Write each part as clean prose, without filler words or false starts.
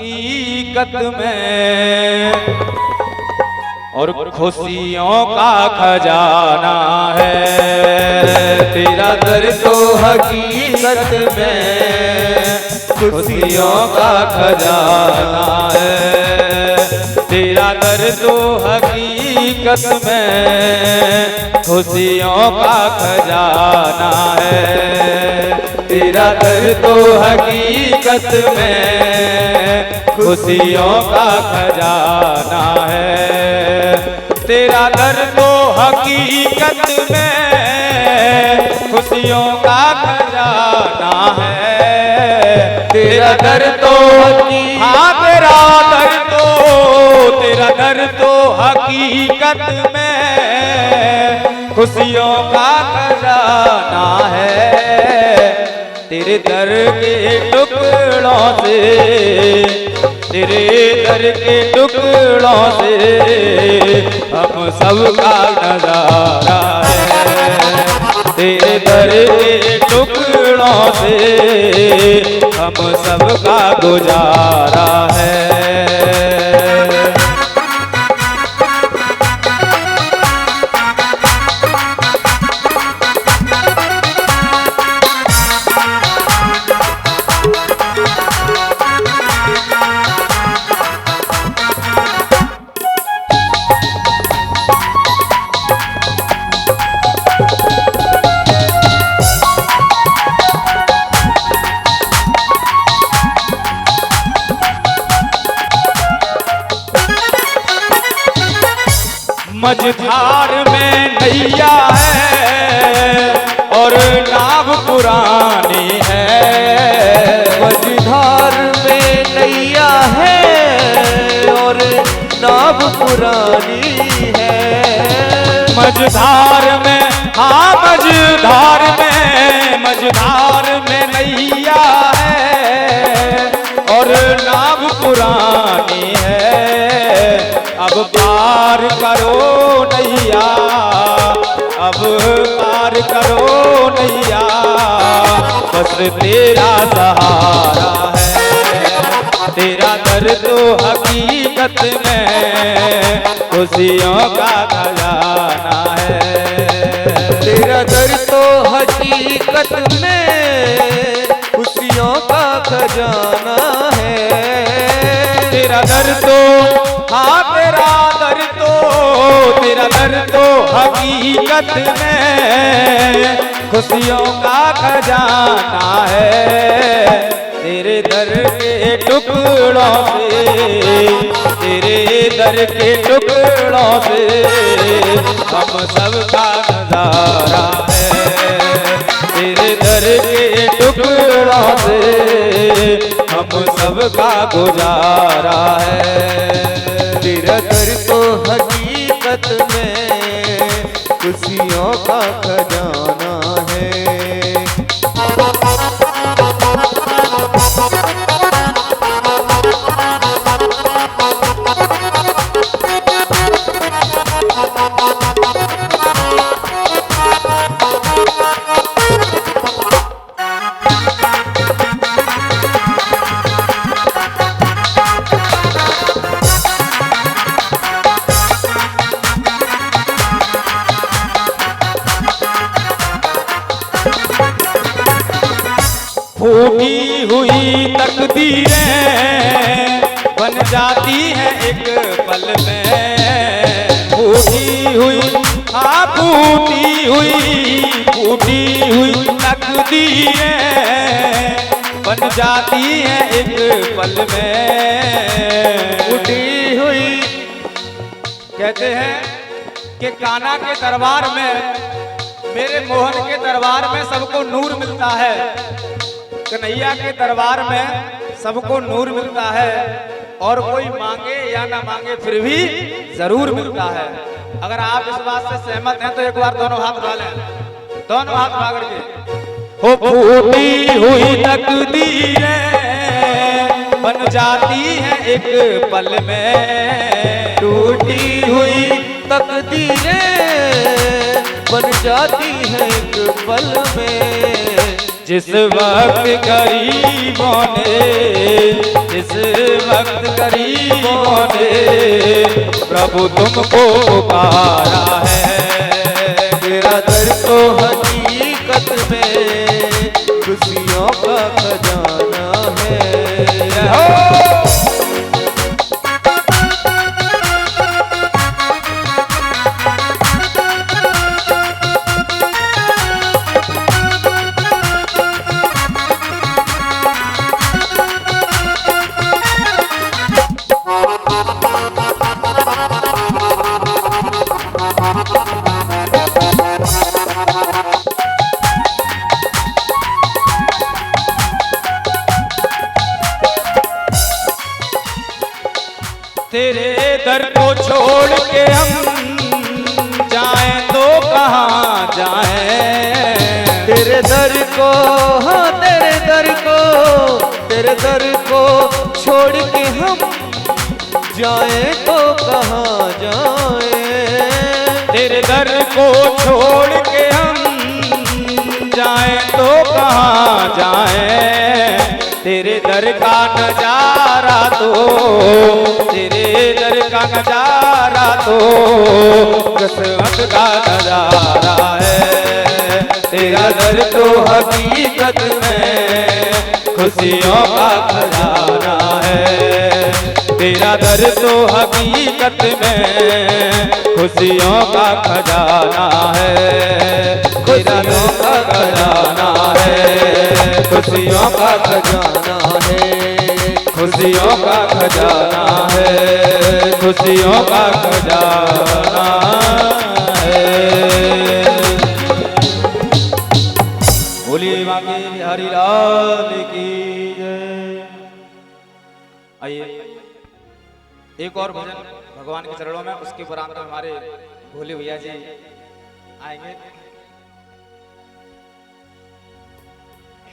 हकीकत में और खुशियों का खजाना है। तेरा दर तो हकीकत में खुशियों का खजाना है। तेरा दर तो हकीकत में खुशियों का खजाना है। तेरा दर तो हकीकत में खुशियों का खजाना है। तेरा दर तो हकीकत में खुशियों का खजाना है। तेरा दर तो हाँ तेरा दर तो हकीकत में खुशियों का खजाना है। तेरे दर के टुकड़ों से तेरे दर के टुकड़ों से हम सबका नजारा है। तेरे दर के टुकड़ों से हम सबका गुजारा है। मझधार में नैया है और नाव पुरानी है। मझधार में नैया है और नाव पुरानी है। मझधार में हाँ मझधार में नैया है और नाव पुरानी है। अब पार करो नैया, अब पार करो नैया, बस तेरा सहारा है। तेरा दर तो हकीकत में खुशियों का खजाना है। तेरा दर तो हकीकत में खुशियों का खजाना है। तेरा दर तो हाँ तेरा दर तो हकीकत में खुशियों का खजाना है। तेरे दर के टुकड़ों से तेरे दर के टुकड़ों से हम सबका नजारा है। तेरे दर के टुकड़ों से हम सबका गुजारा है। तेरा दर तो हकीकत में खुशियों का खजाना है। फूटी हुई तकदीरें बन जाती हैं एक पल में। फूटी हुई हाँ फूटी हुई तकदीरें बन जाती हैं एक पल में। फूटी हुई कहते हैं कि कान्हा के दरबार में, मेरे मोहन के दरबार में सबको नूर मिलता है। कन्हैया के दरबार में सबको नूर मिलता है और कोई मांगे या ना मांगे फिर भी जरूर मिलता है। अगर आप इस बात से सहमत हैं तो एक बार दोनों हाथ उठा लें, दोनों हाथ उठा करके। हो फूटी हुई तकदीरें बन जाती हैं एक पल में। टूटी हुई तकदीरें बन जाती हैं एक पल में। जिस वक्त गरीबों ने, जिस वक्त गरीबों ने प्रभु तुमको पुकारा है। तेरा दर तो हकीकत में खुशियों का खजाना है। तेरे दर को छोड़ के हम जाएं तो कहाँ जाएं। तेरे दर को, हाँ तेरे दर को, तेरे दर को छोड़ के हम जाएं तो कहाँ जाएं। तेरे दर को छोड़ के हम जाएं तो कहाँ जाएं। तेरे दर का नजारा तो, तेरे दर का नजारा तो किस्मत का नजारा है। तेरा दर तो हकीकत में खुशियों का खजाना है। तेरा दर तो हकीकत में खुशियों का खजाना है। खुशियों का खजाना है, खुशियों का खजाना है, खुशियों का खजाना है, खुशियों का खजाना है। बोलिए बाकी बिहारी लाल की जय। आइए एक और भजन भगवान के चरणों में, उसके उपरांत हमारे भोले भैया जी आएंगे।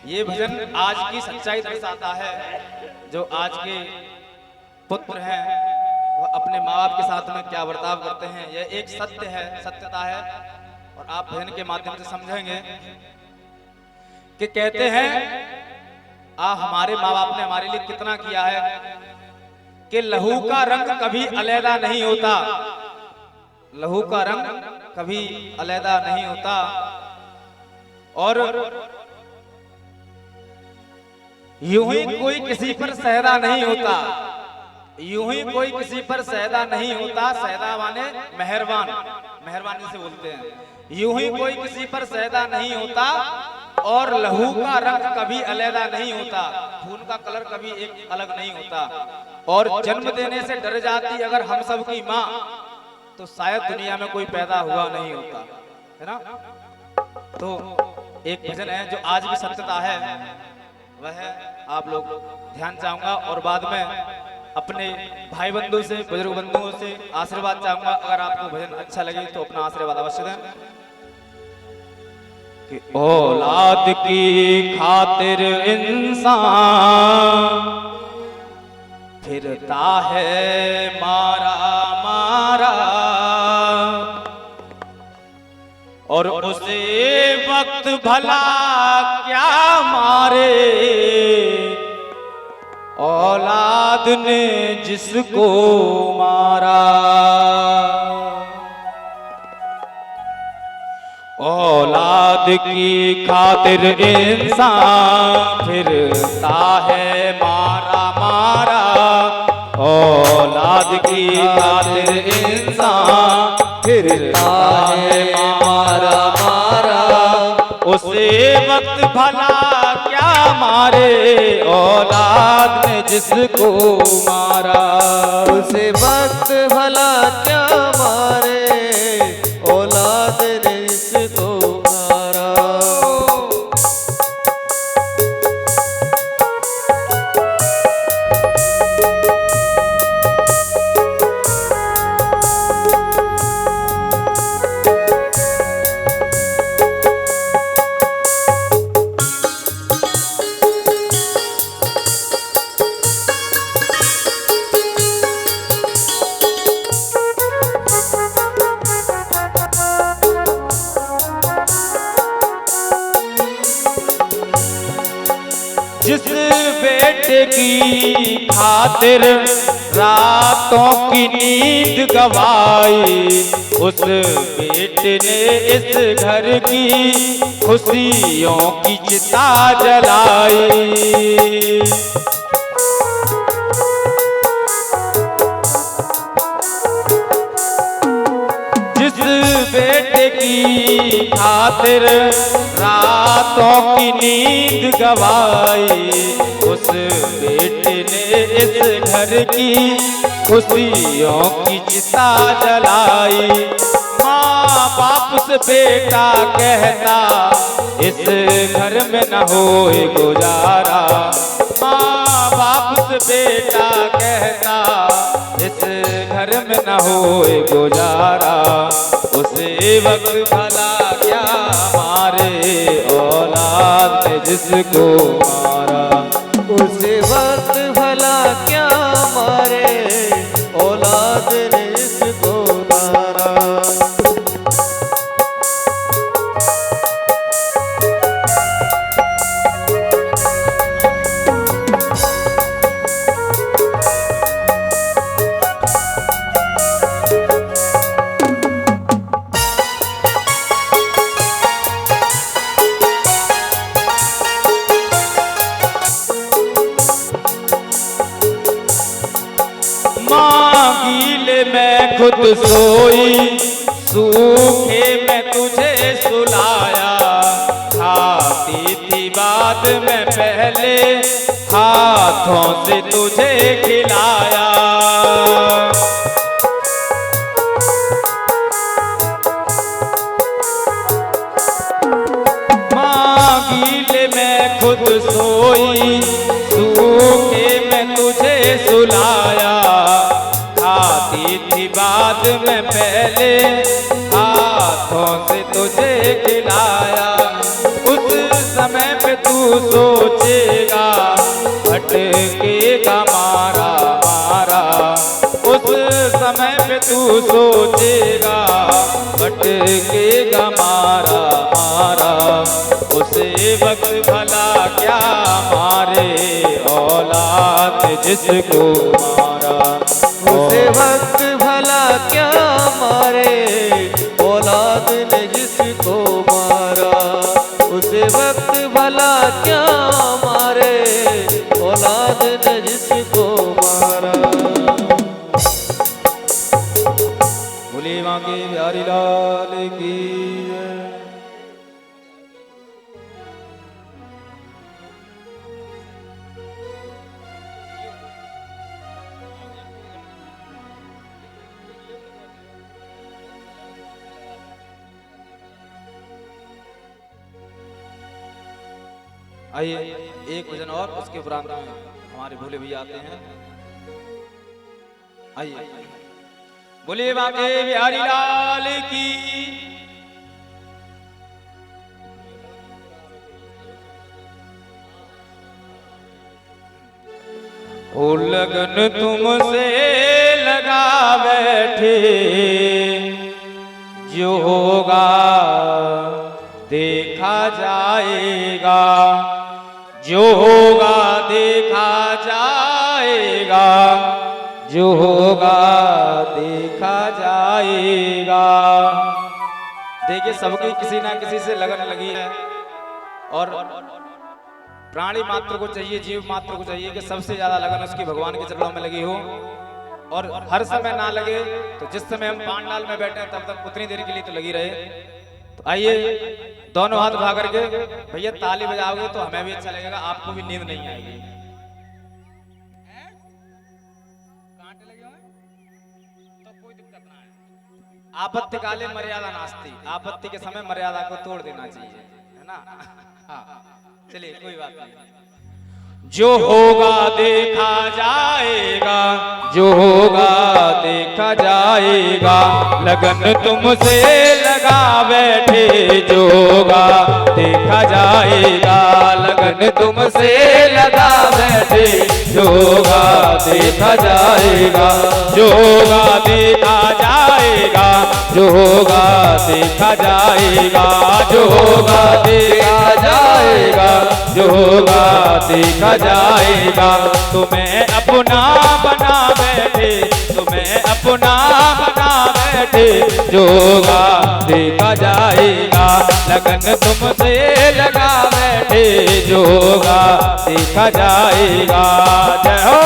ये भजन आज की सच्चाई दर्शाता है। जो आज के पुत्र हैं वह अपने माँ बाप के साथ में क्या बर्ताव करते हैं, यह एक सत्य है, सत्यता है। और आप भजन के माध्यम से समझेंगे कि कहते हैं हमारे माँ बाप ने हमारे लिए कितना किया है कि लहू का रंग कभी अलैदा नहीं होता। लहू का रंग कभी अलैदा नहीं होता। और यूं ही कोई किसी पर सहदा नहीं होता। यूं ही कोई किसी पर सहदा नहीं होता। सहदा माने मेहरबान, मेहरबानी से बोलते हैं। यूं ही कोई किसी पर सहदा नहीं होता। और लहू का रंग कभी अलैदा नहीं होता। खून का कलर कभी एक अलग नहीं होता। और जन्म देने से डर जाती अगर हम सब की माँ, तो शायद दुनिया में कोई पैदा हुआ नहीं होता, है ना। तो एक भजन है जो आज भी सत्यता है, वह आप लोग ध्यान चाहूंगा। और बाद में अपने भाई बंधु से, बुजुर्ग बंधुओं से आशीर्वाद चाहूंगा। अगर आपको भजन अच्छा लगे तो अपना आशीर्वाद अवश्य दें। कि औलाद की खातिर इंसान फिरता है मारा मारा। और उसे वक्त भला क्या मारे, औलाद ने जिसको मारा। औलाद की खातिर इंसान फिरता है मारा मारा। औलाद की खातिर इंसान फिरता है मारा मारा। उसे वक्त भला क्या मारे, औलाद ने जिसको मारा। उसे वक्त भला क्या मारे, औलाद ने जिसको मारा। की खातिर रातों की नींद गवाई, उस बेटे ने इस घर की खुशियों की चिता जलाई। जिस बेटे की खातिर रातों की नींद गवाई, उस बेटे ने इस घर की खुशियों की चिता जलाई। माँ बाप से बेटा कहता इस घर में न होए गुजारा, माँ बाप से बेटा कहता इस घर में न होए गुजारा। उसे वक्त भला क्या मारे औलाद ने जिसको मारा, उसे वक्त भला क्या मारे औलाद ने इसको मारा। गीले में खुद सोई, सूखे में तुझे सुलाया, खाती थी बाद में पहले हाथों से तुझे खिलाया। माँ गीले में खुद सोई, सूखे में तुझे सुलाया, खाती थी बाद में पहले हाथों से तुझे खिलाया। उस समय पे तू सोचेगा भटकेगा मारा मारा, उस समय पे तू सोचेगा भटकेगा मारा मारा। उसे वक्त भला क्या मारे औलाद जिसको मारा, उसे वक्त भला क्या मारे औलाद ने जिसको मारा, उसे वक्त भला क्या मारे औलाद ने जिसको मारा। बोले माँ के बिहारी लाल की जय। आइए एक भजन और, उसके उपरांत में हमारे भोले भैया आते हैं। आइए बोलिए बाके बिहारी लाल की। ओ लगन तुमसे लगा बैठे, जो होगा देखा जाएगा, जो होगा देखा जाएगा, जो होगा देखा जाएगा। देखिए सबकी किसी ना किसी से लगन लगी है, और प्राणी मात्र को चाहिए, जीव मात्र को चाहिए कि सबसे ज्यादा लगन उसकी भगवान के चरणों में लगी हो, और हर समय ना लगे तो जिस समय हम पांडाल में बैठे हैं तब तक उतनी देर के लिए तो लगी रहे। तो आइए दोनों हाथ उठा करके भैया ताली बजाओगे तो हमें भी अच्छा लगेगा, आपको भी नींद नहीं आएगी। कांटे लगे हुए तो कोई दिक्कत ना है। आपत्ति काले मर्यादा नास्ती, आपत्ति के समय मर्यादा को तोड़ देना चाहिए, है ना। हाँ चलिए कोई बात नहीं। जो होगा देखा जाएगा, जो होगा देखा जाएगा, लगन तुमसे लगा बैठे, जो होगा देखा जाएगा, लगन तुमसे लगा बैठे, जो होगा देखा जाएगा, जो होगा देखा जाएगा, जो जो होगा देखा जाएगा, जो होगा देखा जाएगा, जो होगा देखा जाएगा। तुम्हें अपना बना बैठे, तुम्हें अपना बना बैठे, जो होगा देखा जाएगा। लगन तुमसे लगा बैठे, जो होगा देखा जाएगा। जय हो।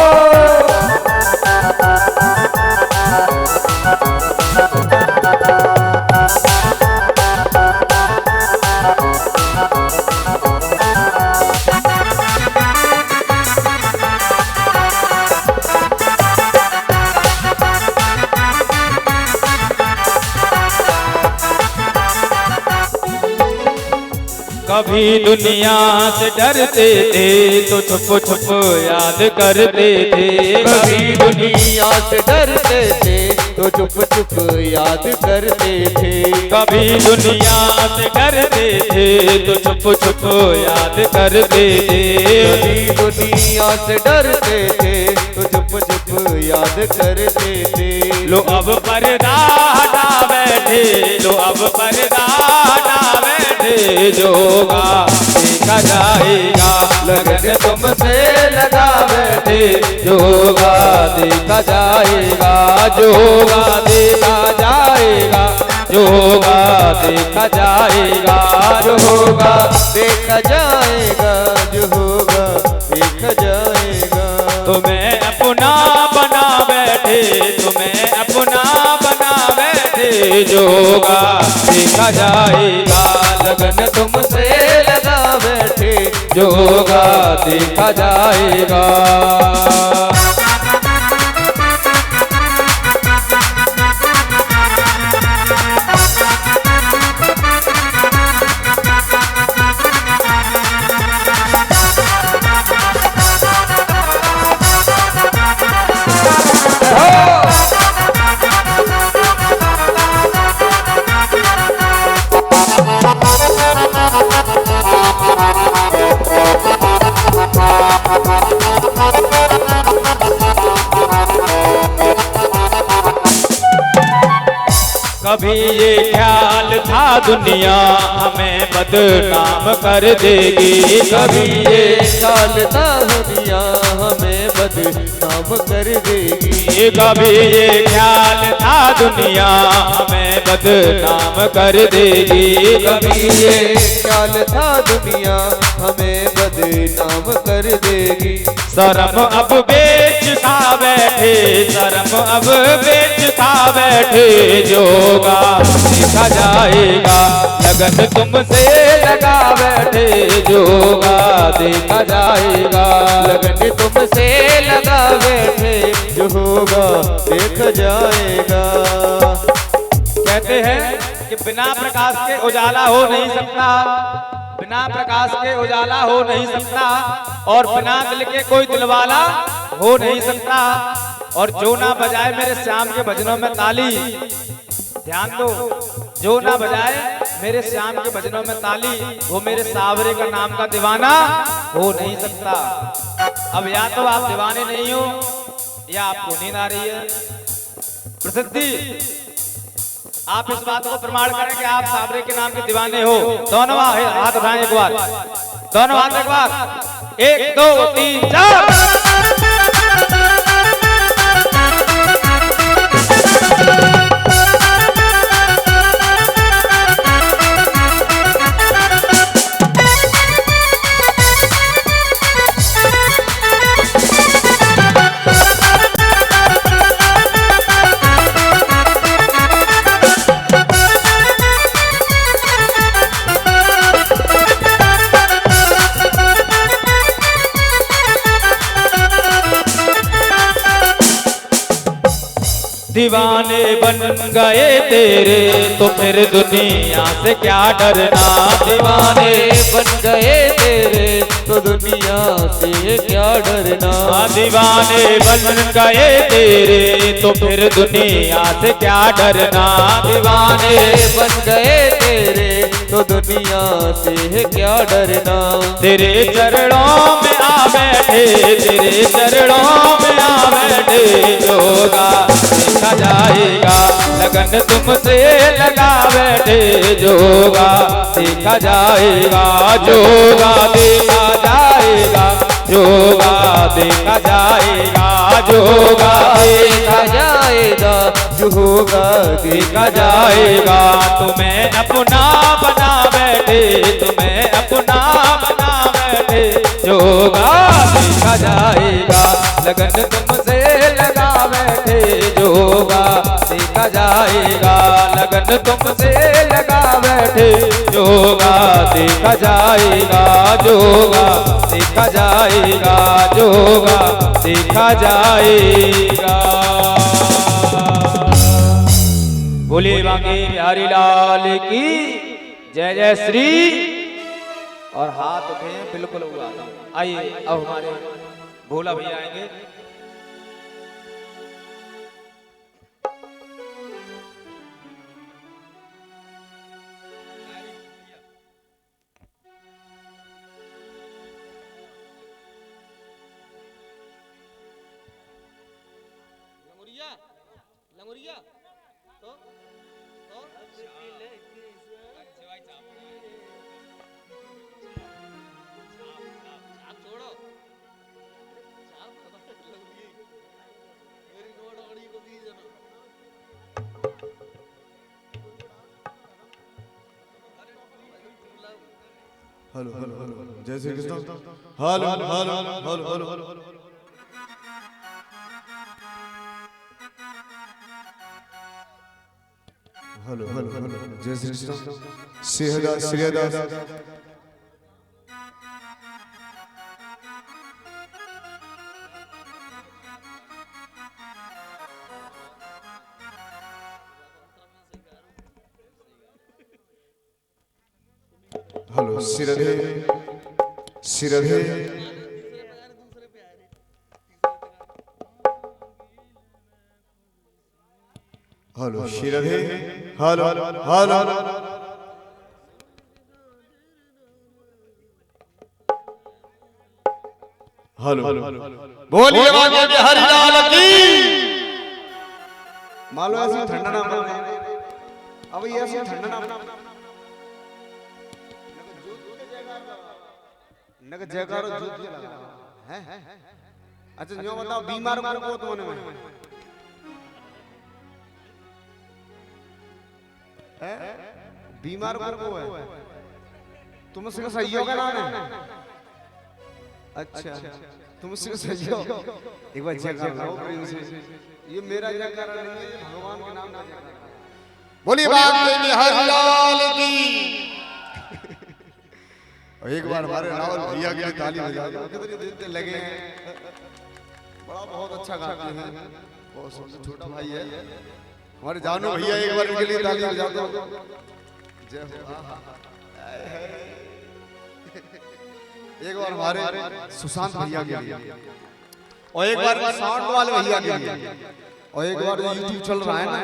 कभी दुनिया से डरते थे तो छुप छुप याद करते थे, कभी दुनिया से डरते थे तो चुप चुप याद करते थे, कभी दुनिया से डरते थे तो छुप छुप याद करते थे, कभी दुनिया से डरते थे तो चुप चुप याद करते थे। लो अब पर्दा हटा बैठे, लो अब पर्दा हटा बैठे, जो होगा देखा जाएगा। लगन तुमसे लगा बैठे, जो होगा देखा जाएगा, जो होगा देखा जाएगा, जो होगा देखा जाएगा, जो होगा देखा जाएगा, जो होगा देखा जाएगा। तुम्हें अपना बना बैठे, तुम्हें अपना बना बैठे, जो होगा देखा जाएगा। लगन तुमसे लगा बैठे, जो होगा देखा जाएगा। कभी ये ख्याल था दुनिया हमें बदनाम कर देगी, कभी ये ख्याल था दुनिया हमें बदनाम कर देगी, कभी ये ख्याल था दुनिया हमें बदनाम कर देगी, कभी ये ख्याल था दुनिया हमें बदनाम कर देगी। शर्म अब बेच खा बैठे, शर्म अब बेच खा बैठे, जो होगा देखा जाएगा। लगन तुमसे लगा बैठे, जो होगा देखा जाएगा। लगन तुमसे लगा बैठे, जो होगा देखा जाएगा। कहते हैं कि बिना प्रकाश के उजाला हो नहीं सकता, बिना प्रकाश के उजाला हो नहीं सकता, और बिना दिल के कोई दिलवाला हो नहीं सकता। और जो ना बजाए मेरे श्याम के भजनों में ताली, ध्यान दो, जो ना बजाए मेरे श्याम के भजनों में ताली, वो मेरे सावरे का नाम का दीवाना हो नहीं सकता। अब या तो आप दीवाने नहीं हो या आपको नींद आ रही है। प्रसिद्धि, आप इस बात को प्रमाण करें कि आप सावरे के नाम के दीवाने हो। दोनों हाथ उठाएं एक बार, दोनों हाथ एक बार, 1 2 3 4। दीवाने बन गए तेरे तो फिर दुनिया से क्या डरना। दीवाने बन गए तेरे तो दुनिया से क्या डरना। दीवाने बन गए तेरे तो फिर दुनिया से क्या डरना। दीवाने बन गए तेरे तो दुनिया से क्या डरना। तेरे चरणों में आ बैठे, तेरे चरणों में आ बैठे, होगा देखा जाएगा। लगन लगन तुमसे लगा बैठे, जोगा देखा जाएगा, जोगा देखा जाएगा, जोगा देखा जाएगा, जोगा देखा जाएगा, जोगा देखा जाएगा। तुम्हें अपना बना बैठे, तुम्हें अपना बना बैठे, जोगा देखा जाएगा, लगन तुमसे लगा बैठे, जोगा देखा जाएगा, लगन तुमसे लगा बैठे, जोगा देखा जाएगा, जोगा देखा जाएगा, जोगा देखा जाएगा। बोलिए बांके बिहारी लाल की जय जय श्री। और हाथ उठे बिल्कुल हुआ। आइए अब हमारे भोला भैया आएंगे। लंगुरिया तो छोड़ो मेरी नोट अड़ी को दी जाना। हेलो हेलो हेलो जय Shri Krishna. Hello hello hello hello hello hello hello hello जय श्री कृष्ण। श्रीहदास श्रीहदास हेलो सिरधे सिरधे हेलो सिरधे हेलो हेलो हेलो बोलिए बाबा बिहारी लाल की। मालो ऐसे ठंडा ना अब ये ऐसे ठंडा ना नग जयकारो जूत लगा है। अच्छा जो बताओ बीमार को तो में बीमार को है तुमसे सही होगा नाम है। अच्छा तुमसे सही हो एक बार जयकार लगाओ प्रेम से। ये मेरा जयकार नहीं है भगवान के नाम का जयकार। बोलिए बाबा बिहारी लाल की। और एक बार हमारे रावल भैया की ताली बजा दो। कितने देते लगे हैं। बड़ा बहुत अच्छा गाते हैं। बहुत सबसे छोटा भाई है हमारे जानू भैया। एक बार इनके लिए ताली बजा दो। जय हो। एक बार हमारे सुशांत भैया के लिए और एक बार साउंड वाले भैया के लिए और एक बार यूट्यूब चल रहा है ना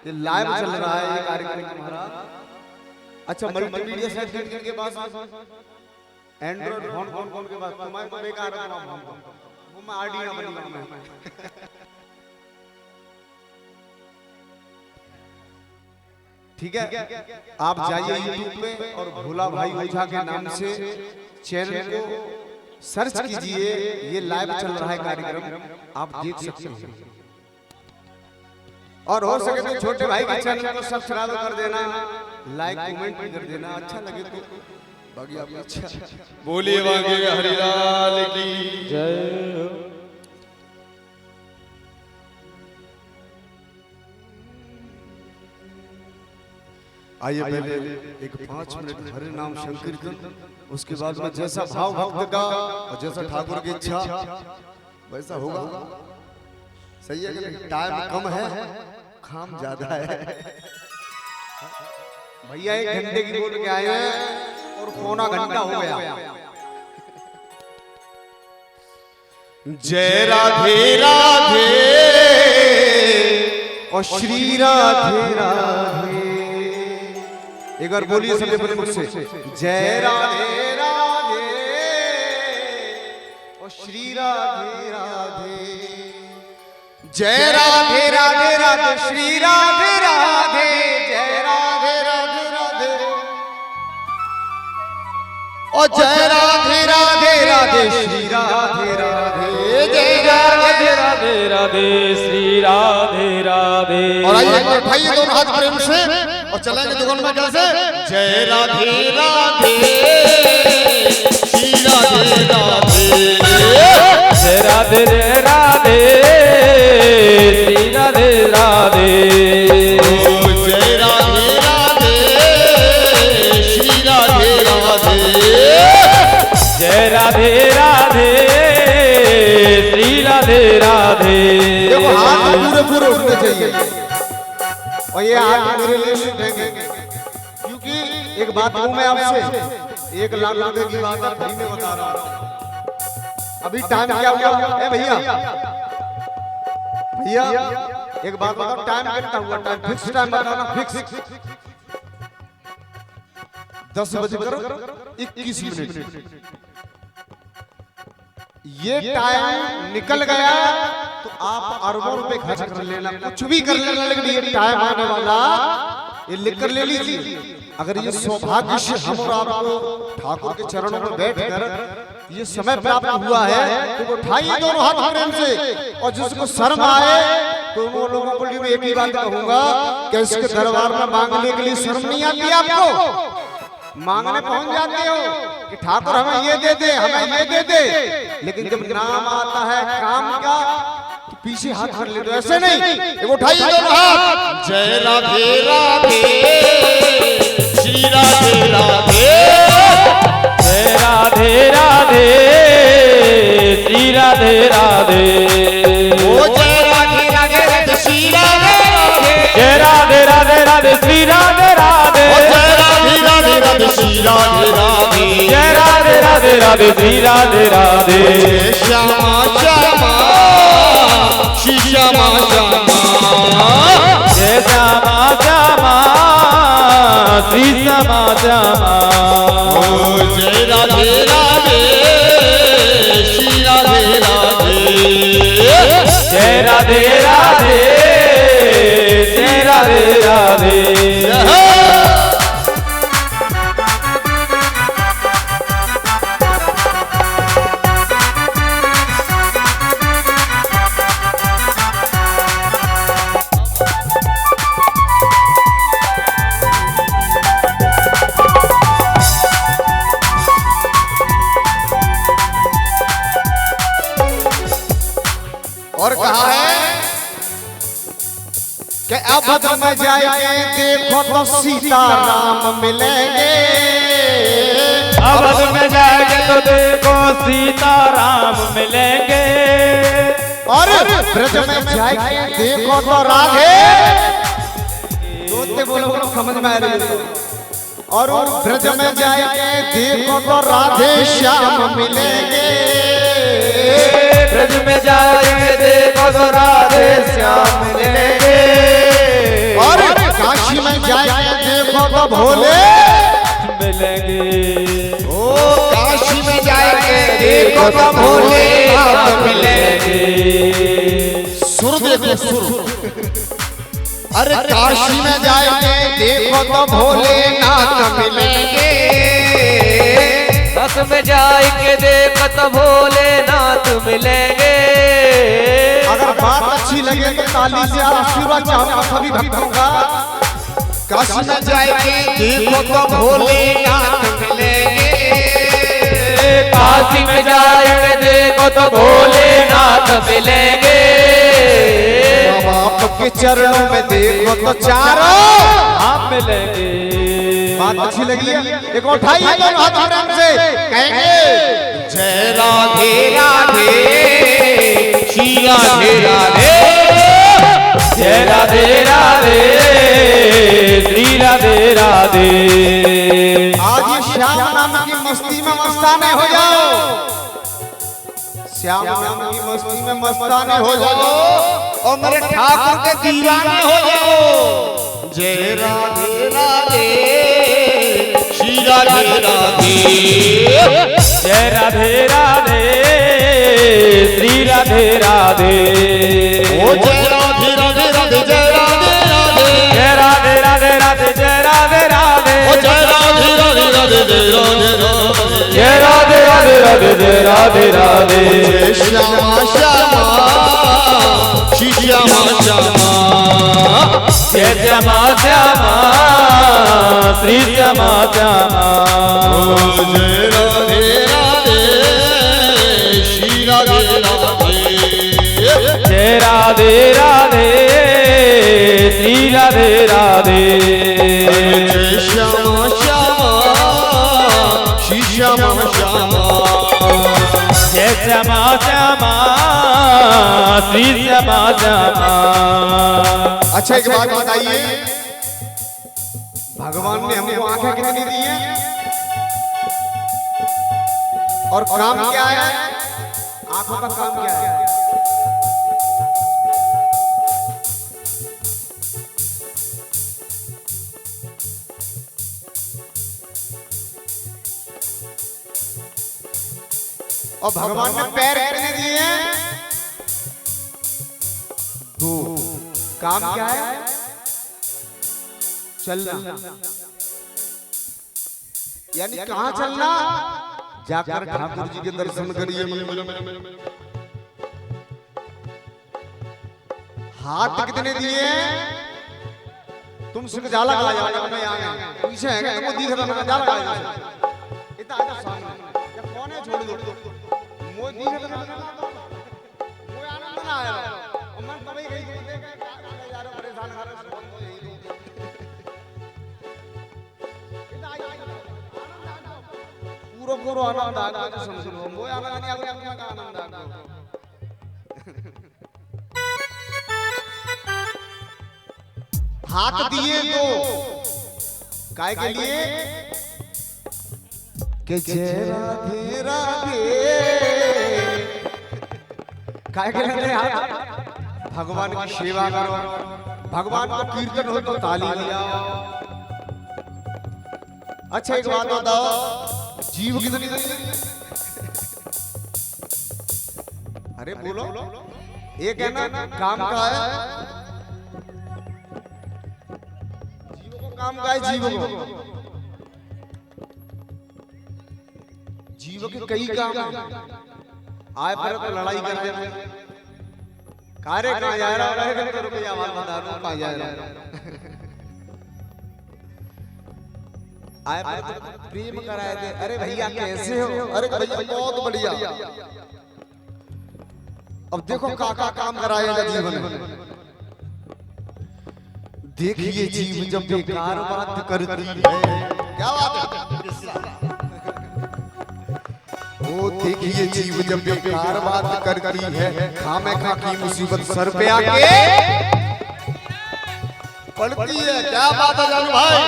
ये लाइव चल रहा है ये कार्यक्रम हमारा। अच्छा मल्टीमीडिया सेट करने के पास एंड्रॉइड फोन के पास तुम्हारे को बेकार है वो मैं आरडीना बनी मैं। ठीक है आप जाइए यूट्यूब पे और भोला भाई ओझा के नाम से चैनल को सर्च कीजिए। ये लाइव चल रहा है कार्यक्रम आप देख सकते हैं। और हो सके तो छोटे भाई के चैनल को सब्सक्राइब कर देना लाइक कमेंट भी कर देना अच्छा लगे तो बाकी आप अच्छा। बोलिए बागे हरिलाल की जय। आइए पहले एक 5 मिनट हरे नाम संकीर्तन उसके बाद में जैसा भाव भक्त का और जैसा ठाकुर की इच्छा वैसा होगा। सही है कि टाइम कम है काम ज्यादा है। भैया 1 घंटे की बोल के आए हैं और पौना घंटा हो गया। जय राधे राधे और श्री राधे राधे। एक बार बोलिए सबसे पहले मुझसे जय राधे राधे और श्री राधे राधे। जय राधे राधे राधे श्री राधे राधे, जय राधे राधे राधे, और जय राधे राधे राधे श्री राधे राधे, जय राधे राधे राधे श्री राधे राधे। और आइए उठाइए दोनों हाथ प्रेम से और चलेंगे दुकान में कैसे। जय राधे राधे श्री राधे राधे, जय राधे राधे श्री राधे राधे, जय राधे राधे श्री राधे राधे, जय राधे राधे श्री राधे राधे। देखो हाथ पूरे पूरे उठने चाहिए और ये हाथ मेरे लिए उठेंगे, क्योंकि एक बात कहूं मैं आपसे, 1 लाख रुपए की बात है, भाई मैं बता रहा हूं। अभी टाइम क्या हुआ है भैया, भैया एक बात बताओ, टाइम कितना हुआ, टाइम फिक्स टाइम बताना, फिक्स 10:21। ये टाइम निकल गया तो आप अरबों रुपए खर्च कर लेना, कुछ भी कर लेना, लेकिन ये टाइम आने वाला, ये लिख कर ले लीजिए। अगर ये सौभाग्य से हम और आपको ठाकुर के चरणों में बैठकर ये समय प्राप्त हुआ है, तो उठाइए दोनों हाथ प्रेम से, और जिसको शर्म आए तो उन लोगों को लिए एक ही बात कहूंगा कि इसके दरबार में मांगने के लिए शर्म नहीं आती आपको, मांगने पहुंच जाते हो कि ठाकुर हमें ये दे दे, हमें ये दे दे, लेकिन जब नाम आता है काम का तो पीछे हाथ कर ले, तो ऐसे नहीं। एक उठाइए दोनों हाथ, जय राधे राधे श्री राधे राधे, जय राधे राधे श्री राधे राधे, ओ जय राधे राधे राधे श्री राधे राधे, जय राधे राधे राधे श्री राधे राधे, ओ जय राधे राधे राधे श्री राधे राधे, जय राधे राधे राधे श्री राधे राधे, श्यामा श्यामा श्री श्यामा श्यामा, जय श्यामा श्यामा श्री श्यामा श्यामा, ओ जय राधे राधे श्री राधे राधे, जय राधे राधे जय राधे राधे। और कहा है कि अवध में जाएंगे देखो तो सीताराम मिलेंगे, अवध में जाएंगे तो देखो सीताराम मिलेंगे, और ब्रज में जाएंगे देखो तो राधे, दोते बोलो समझ में आ रही है, और ब्रज में जाएंगे देखो तो राधे श्याम मिलेंगे, ब्रज में जाएंगे देखो तो राधे श्याम मिलेंगे, और काशी में जाएंगे देखो तो भोले मिलेंगे, ओ काशी में जाएंगे देखो तो भोले मिलेंगे। सुर देखो सुर, अरे काशी में जाएंगे देखो तो भोलेनाथ मिलेंगे, रस में जाएंगे देखो तो भोलेनाथ मिलेंगे। अगर बात अच्छी लगे तो ताली से आशीर्वाद चाहूंगा सभी भक्तों का। काशी में जाएंगे देखो तो भोलेनाथ मिलेंगे, काशी में जाएंगे देखो तो भोलेनाथ मिलेंगे, बाप के चरणों में देखो तो चारों हम मिलेंगे। बात अच्छी लगी है, एक उठाइए दोनों हाथ आराम से, कहेंगे जय राधे राधे श्री राधे राधे, जय राधे राधे श्री राधे राधे। आज ये श्याम नाम की मस्ती में मस्ताने हो जाओ, श्याम नाम की मस्ती में मस्ताने हो जाओ, और मेरे ठाकुर के दीवाने हो जाओ। जय राधे राधे श्री राधे राधे, जय राधे राधे श्री राधे राधे। ओ जय राधे राधे राधे जय राधे राधे जय राधे राधे राधे जय राधे राधे। ओ जय राधे राधे राधे जय राधे राधे जय राधे राधे राधे जय राधे राधे। जय श्यामा श्यामा श्री श्यामा श्यामा जय श्यामा श्यामा श्री श्यामा श्यामा। ओ जय राधे राधे श्री राधे राधे जय राधे राधे श्री राधे राधे। जय श्यामा श्यामा श्री श्यामा श्यामा जय श्यामा श्यामा श्री श्यामा श्यामा। अच्छा एक बात बताइए, भगवान ने हमको आंखें कितनी दी हैं और काम क्या है? आंखों का काम क्या है? और भगवान ने पैर कितने दिए हैं? 2। काम क्या है? चलना। यानी कहाँ चलना? जाकर ठाकुर जी के दर्शन करिए। हाथ कितने दिए हैं? तुम सिर्फ जाला लगा जाओ, मैं आ गया पीछे है क्या? तुमको दिख रहा है जाला लगा जाओ। इतना आजा सामने या कौन है? छोड़ दो मोय दिख रहा है। मोय आनंद ना आया और मन कभी गई देख यार परेशान कर रहा है। पूरा पूरा आनंद आ गया। सुनो मोय आनंद नहीं आ गया, क्या आनंद आ गया? हाथ दिए 2 काय के लिए? कि जय राधे राधे। काय के लिए हाथ? भगवान की सेवा करो, भगवान का कीर्तन हो तो ताली बजाओ। अच्छा एक बात बताओ, जीव कितनी? अरे बोलो, एक है ना काम का है? काम का है जीव को? जीव के कई काम आए पर तो लड़ाई कर रहे हैं। कार्य कहाँ जा रहा है? करो कोई आवाज बता दो कहाँ जा रहा है? आए पर तो प्रेम कराए थे। अरे भैया कैसे हो? अरे भैया बहुत बढ़िया। अब देखो काका काम कराएगा जीवन में। देखिए जीव जब बेकार बात करती है, क्या बात है? ओ देखिए जीव जब बेकार बात करती है, खामे खा की मुसीबत सर पे आके पड़ती है। क्या बात है जानू भाई?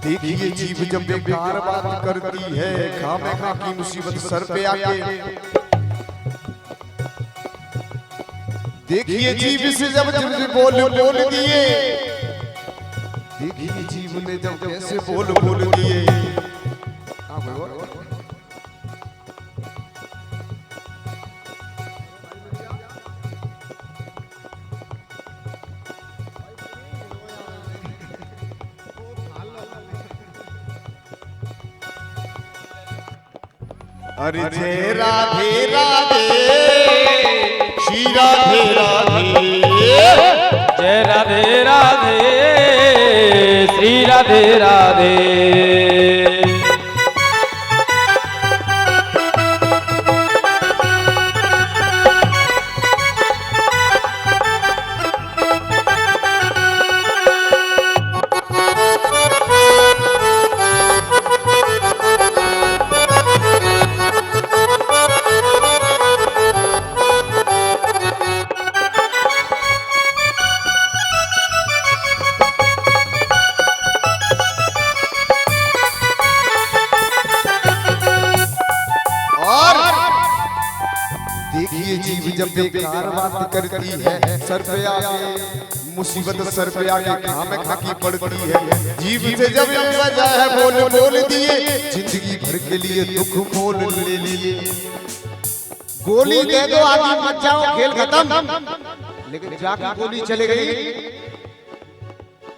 देखिए जीव जब बेकार बात करती है, खामे खा की मुसीबत सर पे आके। देखिए जीव से जब बोल दिए, देखिए जीव ने जब कैसे बोल दिए। अरे जय राधे राधे श्री राधे राधे। जय राधे राधे श्री राधे राधे। जीव जब बेकार बात करती है, सर पे आके मुसीबत सर पे आके खाम खाकी पड़ती है। जीव से जब वजह है बोल बोल दिए, जिंदगी भर के लिए दुख मोल ले लिए। गोली दे दो आगे मत जाओ, खेल खत्म। लेकिन जाके गोली चले गई,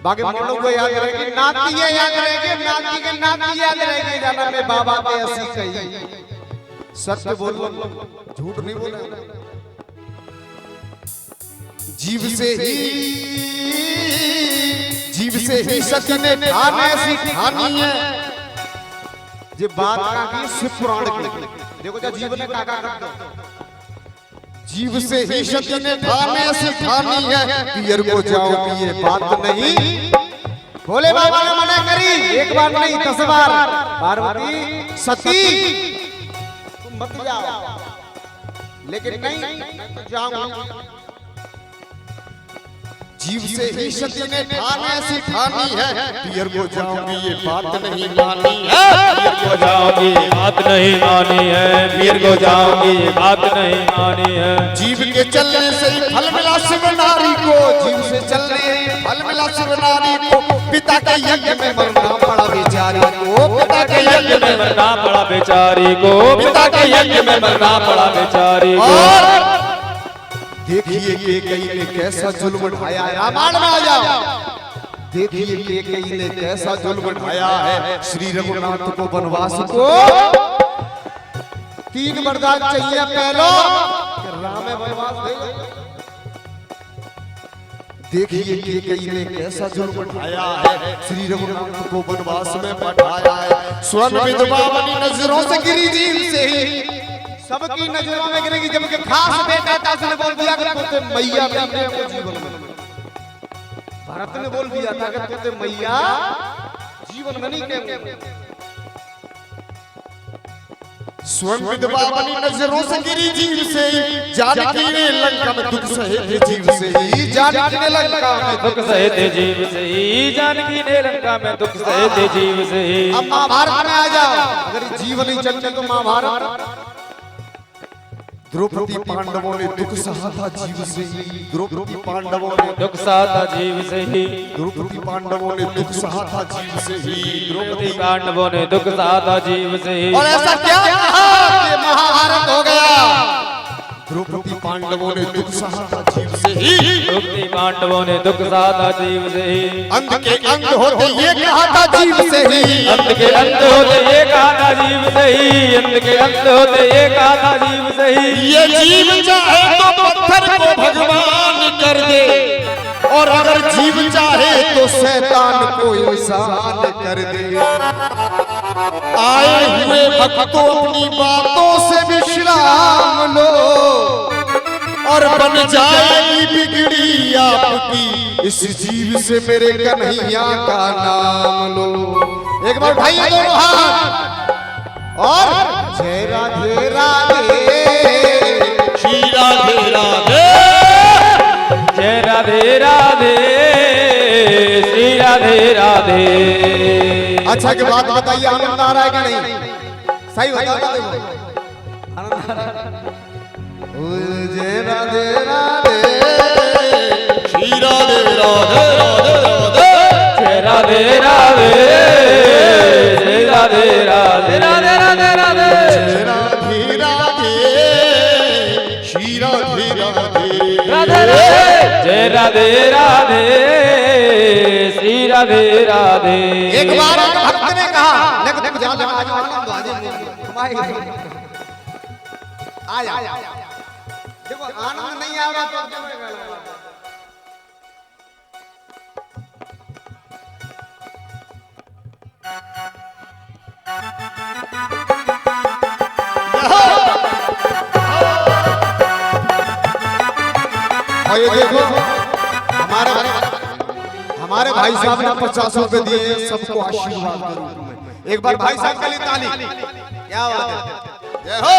बाकी मोड़ों को याद रहेगी, नाती है याद रहेगी, नाती के नाती याद रहेगी, जाना में बाबा पे ऐसी कही। सत्य बोलो, झूठ नहीं बोला। जीव से ही सत्य ने ठान ऐसी ठानी है। ये बात का की शिव पुराण की, देखो क्या जीव ने काका कर दो। जीव से ही सत्य ने ठान ऐसी ठानी है, पियर को जाओ पिए बात नहीं। भोले बाबा ने मना करी, एक बार नहीं 10 बार। पार्वती सती मत जाओ, लेकिन नहीं जाऊंगा। जीव से ही सती ने ठान ऐसी ठानी है, पियर को जाऊंगी ये बात नहीं मानी है। पियर को जाऊंगी बात नहीं मानी है, पियर को जाऊंगी बात नहीं मानी है। जीव के चलने से ही फल मिला शिव नारी को, जीव से चलने फल मिला शिव नारी को। पिता के यज्ञ में मरना पड़ा बेचारी को, पिता के यज्ञ में मरना पड़ा बेचारी को, पिता के यज्ञ में मरना पड़ा बेचारी को। देखिए केकई ने कैसा जुल्म ढाया है, रामायण में आ जाओ। देखिए केकई ने कैसा जुल्म ढाया है, श्री रघुनाथ को वनवास को 3 वरदान चाहिए पहलो, राम में वनवास दे। देखिए केकई ने कैसा जुल्म ढाया है, श्री रघुनाथ को वनवास में पठाया है। स्वर्ण विधवा बनी नजरों से गिरी जीव से ही, सबकी नजरों में गिरेगी। जबकि खास बेटा था, उसने बोल दिया कि तू मैया नहीं है जीवन में। भरत ने बोल दिया था कि तू मैया जीवन में नहीं कहेंगे। स्वयं विधवा बनी नजरों से गिरी जीव से ही, जानकी ने लंका में दुख सहे थे जीव से ही, जानकी ने लंका में दुख सहे थे जीव से ही, जानकी ने लंका में दुख सहे थे जीव से ही। अब महाभारत में आ जाओ, अगर जीवन नहीं चलते तो महाभारत। द्रौपदी पांडवों ने दुख सहा था जीव से ही, द्रौपदी पांडवों ने दुख सहा था जीव से ही, द्रौपदी पांडवों ने दुख सहा था जीव से ही, द्रौपदी पांडवों ने दुख सहा था जीव से ही। और ऐसा क्या कि महाभारत हो गया। द्रौपदी पांडवों ने दुख सहा था जीव से ही, द्रौपदी पांडवों ने दुख सहा था जीव से ही। अंध के अंध होते ये कहा था जीव से ही, अंत के अंत होते ये कहा था जीव से ही, अंत के अंत होते ये कहा था जीव से ही। ये जीव चाहे तो पत्थर को भगवान कर दे, और अगर जीव चाहे तो शैतान को इंसान कर दे। आए हुए भक्तों अपनी बातों से विश्राम लो, और बन जाएगी बिगड़ी आपकी इस जीव से मेरे कन्हैया का नाम लो। एक बार उठाइए दोनों हाथ और जय राधे राधे, श्री राधे राधे, जय राधे राधे, श्री राधे राधे। अच्छा की बात बताइए, आनंद आ रहा है कि नहीं? सही बता दो। जय राधे राधे, श्री राधे राधे राधे राधे, जय राधे राधे, श्री राधे राधे राधे राधे राधे, जय राधे राधे, श्री राधे राधे राधे राधे, जय राधे राधे, श्री राधे राधे। एक बार एक भक्त ने कहा, लेकिन तुम जाओ आज आनंद आ जाए। देखो आनंद नहीं आ रहा तो और ये देखो हमारे भाई साहब ने 50 रुपए दिए, सबको आशीर्वाद के रूप में। एक बार भाई साहब के लिए ताली। क्या बात है, जय हो।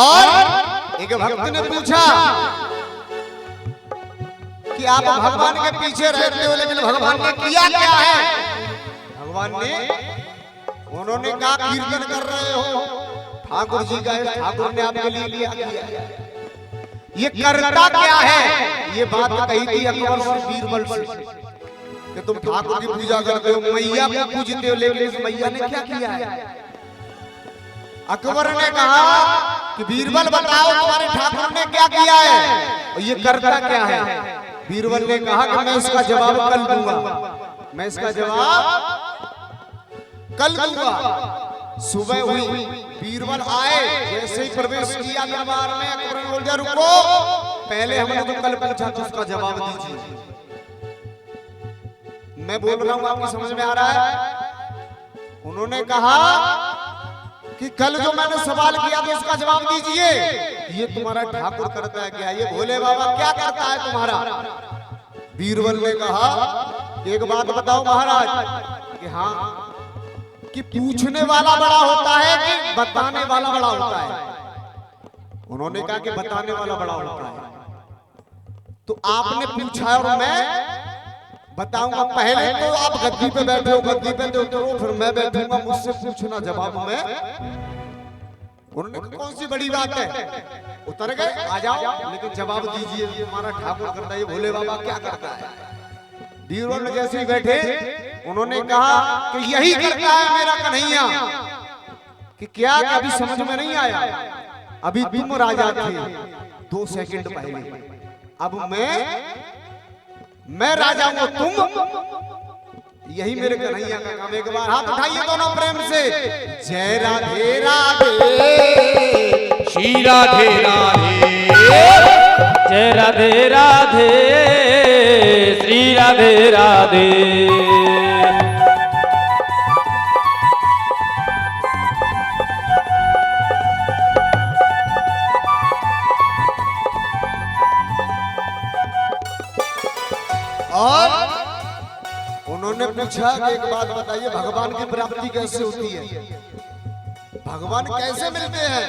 और एक भक्त ने पूछा कि आप भगवान के पीछे रहते हो, लेकिन भगवान ने किया क्या है? भगवान ने, उन्होंने कहा कीर्तन कर रहे हो, ठाकुर जी का, ठाकुर ने आपके लिए किया। ये करता क्या है? ये बात कही थी अकबर और बीरबल से कि तुम ठाकुर की पूजा करते हो, मैया को पूजते हो, लेकिन इस मैया ने क्या किया है? अकबर ने कहा कि बीरबल बताओ तुम्हारे ठाकुर ने क्या किया है और ये करता क्या है? बीरबल ने कहा कि मैं इसका जवाब कल दूंगा, मैं इसका जवाब कल दूंगा। सुबह हुई, बीरबल आए, जैसे ही प्रवेश किया दरबार में, अकबर ने बोला रुको, पहले हमने तो कल पूछा तो उसका जवाब दीजिए। मैं बोल रहा हूं, आपको समझ में आ रहा है? उन्होंने कहा कि कल जो मैंने सवाल किया तो उसका जवाब दीजिए। ये तुम्हारा ठाकुर करता है क्या? ये भोले बाबा क्या करता है तुम्हारा? बीरबल ने कहा एक बात बताओ महाराज कि हाँ, कि पूछने वाला बड़ा होता है कि बताने वाला बड़ा होता है? उन्होंने कहा कि बताने वाला बड़ा होता है। तो आपने पूछा और मैं बताऊंगा। पहले तो आप गद्दी पे बैठे हो, गद्दी पे तो उतरो, फिर मैं बैठूंगा, मुझसे पूछना जवाब में। उन्होंने कहा कौन सी बड़ी बात है? उतर गए, आ जाओ, लेकिन जवाब दीजिए, हमारा ठाकुर करता है, ये भोले बाबा क्या करता है? बीरबल ने जैसे ही बैठे, उन्होंने कहा कि यही करता है मेरा कन्हैया। कि क्या? अभी समझ में नहीं आया, अभी तुम राजा थे 2 सेकंड पहले, अब मैं राजा हूं, तुम, यही मेरे कन्हैया का काम। एक बार हाथ उठाइए दोनों प्रेम से, जय राधे राधे, श्री राधे राधे, जय राधे राधे, श्री राधे राधे। और उन्होंने पूछा कि एक बात बताइए, भगवान की प्राप्ति कैसे होती है? भगवान कैसे मिलते हैं?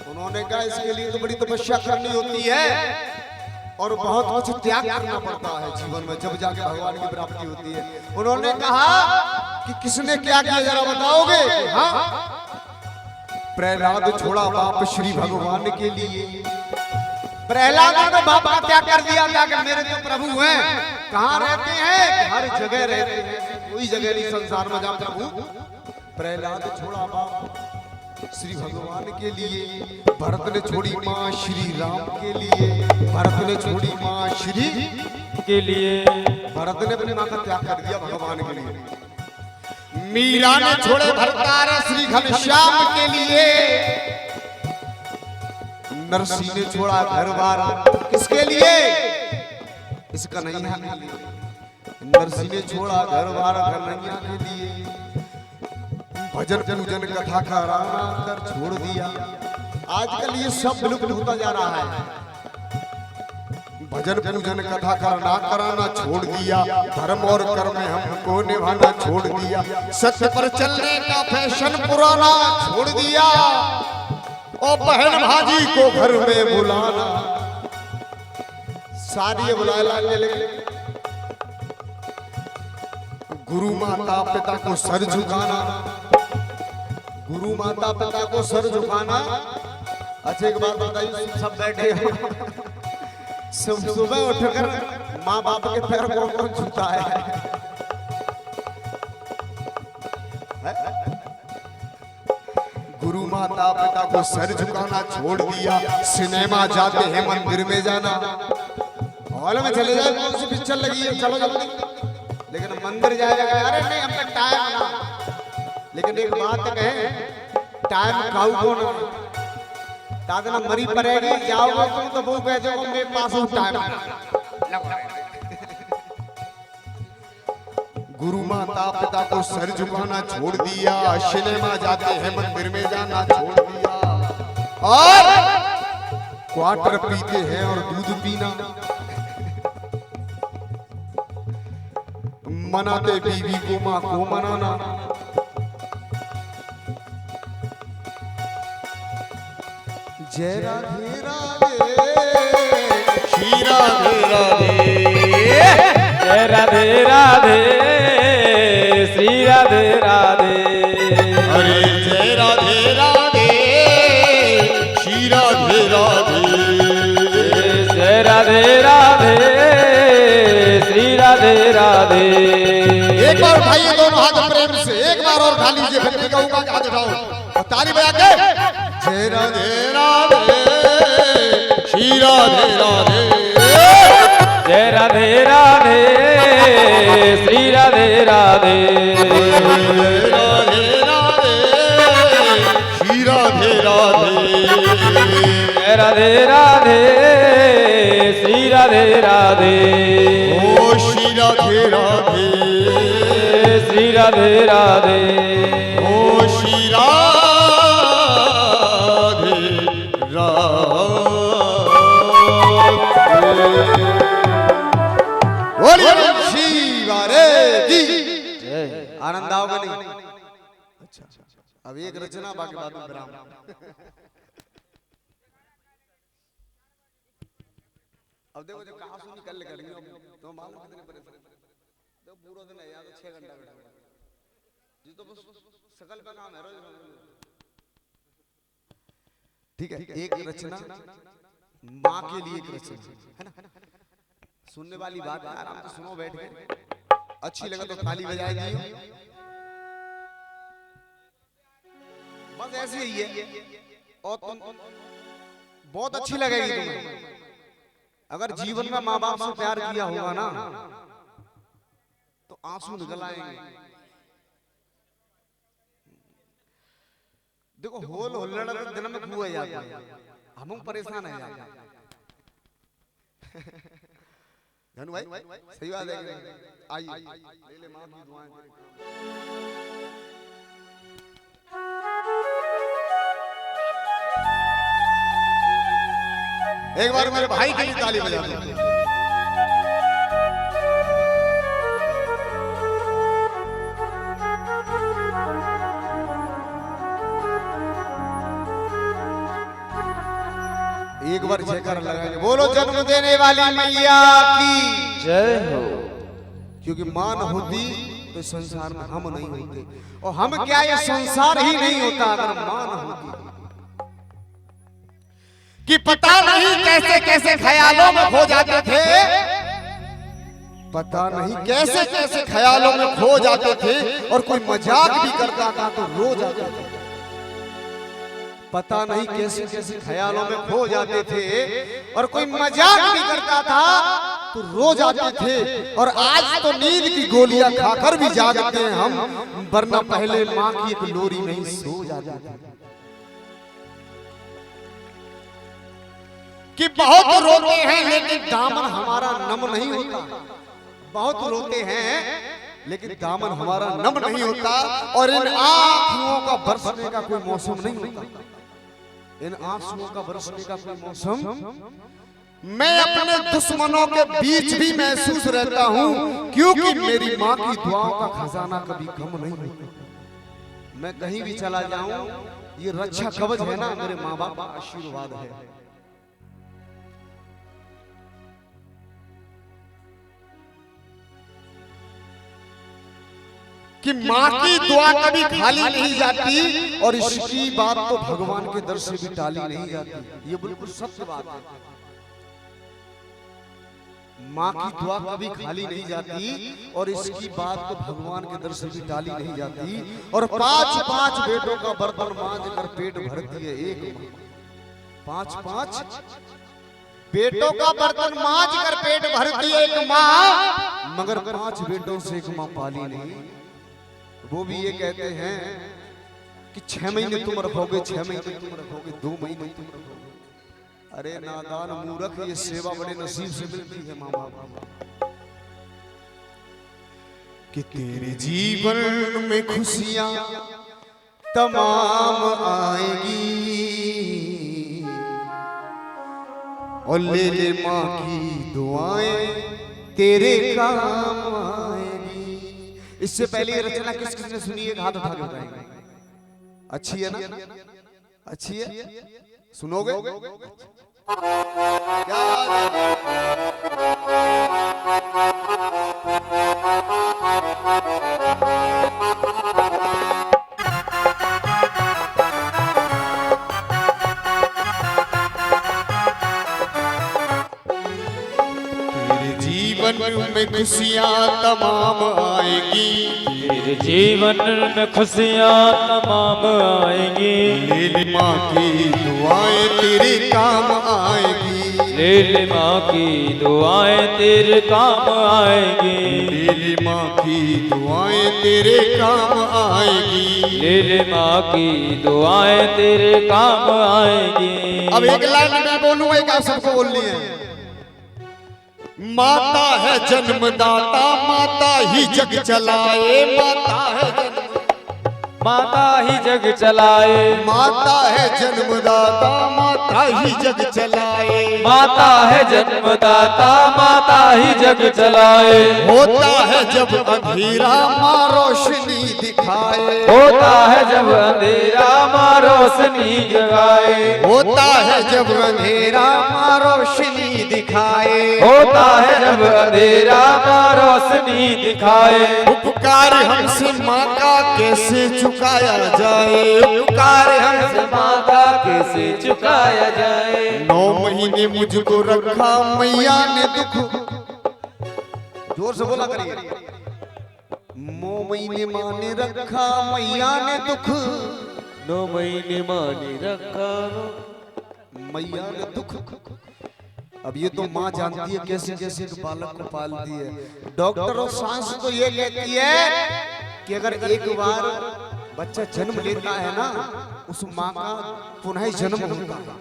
उन्होंने कहा इसके लिए तो बड़ी तपस्या करनी होती है और बहुत कुछ त्याग करना पड़ता है जीवन में, जब जाके भगवान की प्राप्ति होती है। उन्होंने कहा कि किसने क्या किया जरा बताओगे? हाँ, प्रहलाद छोड़ा बाप श्री भगवान के लिए। प्रहलाद ने बाप का क्या कर दिया था कि मेरे जो प्रभु हैं कहाँ रहते हैं? हर जगह रहते हैं, कोई जगह नहीं संसार में जहाँ प्रभु। प्रहलाद छोड़ा बाप श्री भगवान के लिए, भरत ने छोड़ी माँ श्री राम के लिए, भरत ने छोड़ी माँ श्री के लिए, भरत ने अपनी माँ का त्याग कर दिया भगवान के लिए। मीरा ने छोड़े भरतार श्री घनश्याम के लिए, नरसिंह ने छोड़ा घर बार किसके लिए? इसका कन्हैया के लिए। नरसिंह ने छोड़ा घर बार कन्हैया के लिए। भजन पूजन कथा कराना कर छोड़ दिया। आजकल ये सब विलुप्त होता जा रहा है। भजन पूजन कथा कराना छोड़ दिया, धर्म और कर्म हमको निभाना छोड़ दिया, सत्य पर चलने का फैशन पुराना छोड़ दिया, और बहन भाजी को घर में बुलाना, सारी बुला लाने लगे। गुरु माता पिता को सर झुकाना, गुरु माता पिता को सर झुकाना। अच्छा एक बात बताइए, सब बैठे हो, सुबह उठकर माँ बाप के पैर कौन कौन छूता है? गुरु माता पिता को सर झुकाना छोड़ दिया, सिनेमा जाते हैं मंदिर में जाना, हॉल में चले जाए कौन सी पिक्चर लगी है चलो जल्दी, लेकिन मंदिर जाएगा अरे नहीं हम तक टाइम ना। लेकिन एक बात कहे, टाइम खाऊ कौन दादा मरी पड़ेगी, जाओगे तुम तो वो कह दो मेरे पास टाइम। गुरु माता पिता को सर झुकाना छोड़ दिया, सिनेमा जाते हैं मंदिर में जाना छोड़ दिया, और क्वार्टर पीते हैं और दूध पीना, मनाते बीवी को माँ को मनाना। जय राधे राधे श्री राधे राधे जय राधे राधे श्री राधे राधे अरे जय राधे राधे श्री राधे राधे जय राधे राधे श्री राधे राधे। एक बार उठाइए दोनों हाथ प्रेम से, एक बार और उठा लीजिए, फिर मैं कहूंगा कि हाथ उठाओ और ताली बजा के जय राधे राधे श्री राधे राधे जय राधे राधे श्री राधे राधे राधे राधे श्री राधे राधे जय राधे राधे श्री राधे राधे ओ श्री राधे राधे श्री राधे राधे ओ श्री राधे राधे। बोलिए शिवा रे की आनंद आओगे नहीं? अच्छा अब एक रचना बाकी बाद में विराम। अब देखो जब कहा सुनी कल करेंगे तो मालूम कितने परेशान तो पूरा दिन है या तो 6 घंटा बैठा हुआ जी तो बस सकल पे काम है रोज। ठीक है एक रचना माँ के लिए एक रचना है ना, सुनने वाली बात है, आराम से सुनो बैठ के, अच्छी लगे तो ताली बजाए दियो, बस ऐसे ही है और तुम बहुत अच्छी लगेगी तुम्हें। अगर जीवन में माँ बाप से प्यार किया होगा ना तो आंसू निकल आएंगे। देखो होल होल्लड़ दिन में कुएं जाते हैं, हम परेशान है जाते धनु भाई सही बात है। आइए ले ले मां की दुआएं। एक बार मेरे भाई के लिए ताली बजा दो। एक बार जयकार लगाएंगे, बोलो जन्म देने वाली मैया की जय हो। क्योंकि मां न होती तो संसार में हम नहीं होते, और हम क्या ये संसार ही नहीं होता अगर मां न होती। कि पता नहीं कैसे कैसे ख्यालों में खो जाते थे, पता नहीं कैसे कैसे ख्यालों में खो जाते थे, और कोई मजाक भी करता था तो रो जाते थे। पता नहीं कैसे कैसे ख्यालों में खो जाते थे और कोई मजाक भी करता था तो रो जाते थे। और आज तो नींद की गोलियां खाकर भी जागते हैं हम, वरना पहले माँ की एक लोरी में ही सो जाते थे। कि बहुत रोते हैं लेकिन दामन हमारा नम नहीं होता। बहुत रोते हैं लेकिन दामन हमारा नम नहीं होता, और इन आंखों का बरसने का कोई मौसम नहीं होता। इन आंसुओं का बरसने का कोई मौसम मैं अपने दुश्मनों के बीच भी महसूस रहता हूँ, क्योंकि मेरी माँ की दुआओं का खजाना कभी कम नहीं होता। मैं कहीं भी चला जाऊं ये रक्षा कवच है ना, मेरे माँ बाप का आशीर्वाद है। कि माँ की दुआ कभी खाली नहीं जाती, और इसकी बात तो भगवान के दर से भी टाली नहीं जाती। ये बिल्कुल सत्य बात है। माँ की दुआ कभी खाली नहीं जाती, और इसकी बात तो भगवान के दर से भी टाली नहीं जाती। और 5-5 बेटों का बर्तन मांझ कर पेट भरती है एक माँ। 5-5 बेटों का बर्तन मांझ कर पेट भरती है एक माँ, मगर 5 बेटों से एक माँ पाली नहीं। वो भी ये कहते हैं कि 6 महीने तुम रखोगे, 6 महीने तुम रखोगे, 2 महीने तुम रखोगे। अरे नादान मूर्ख, ये सेवा बड़े नसीब से मिलती है माँ बाप कि तेरे जीवन में खुशियां तमाम आएगी, और ले ले माँ की दुआएं तेरे काम आएगी। इससे पहले ये रचना किस किसने सुनी है? हाथ उठा के बताएंगे। अच्छी है ना? अच्छी है, सुनोगे? क्या बात है? तेरे जीवन में खुशियाँ तमाम आएगी, तेरे जीवन में खुशियाँ तमाम आएंगी। ले ले माँ की दुआएं तेरे काम आएगी, ले ले माँ की दुआएं तेरे काम आएगी। ले ले माँ की दुआएं तेरे काम आएगी। ले ले माँ की दुआएं तेरे काम आएगी। अब एक लाइन में बोलूंगा, एक आप सबको बोलनी है। माता है जन्मदाता, माता ही जग चलाए, माता है माता ही जग चलाए, माता है जन्मदाता, माता ही जग चलाए। माता है जन्मदाता, माता ही जग चलाए। होता है जब अंधेरा माँ रोशनी दिखाए, होता है जब अंधेरा माँ रोशनी जगाए। होता है जब अंधेरा माँ रोशनी दिखाए। होता है जब अंधेरा माँ रोशनी दिखाए। उपकार हमसे माँ का कैसे चुकाया जाए, उपकार हमसे माँ का कैसे चुकाया जाए। 9 महीने मुझको रखा मैया ने दुख, जोर से बोला करिए। 9 महीने माँ ने रखा मैया ने दुख, 9 महीने माँ ने रखा मैया ने दुख। अब ये तो माँ जानती है कैसे कैसे एक बालक को पालती है। डॉक्टर और साइंस तो ये कहती है कि अगर एक बार बच्चा जन्म लेता है ना, उस माँ का पुनः जन्म होता है,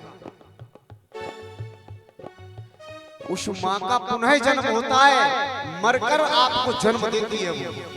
उस माँ का पुनः जन्म होता है, मरकर आपको जन्म देती है वो।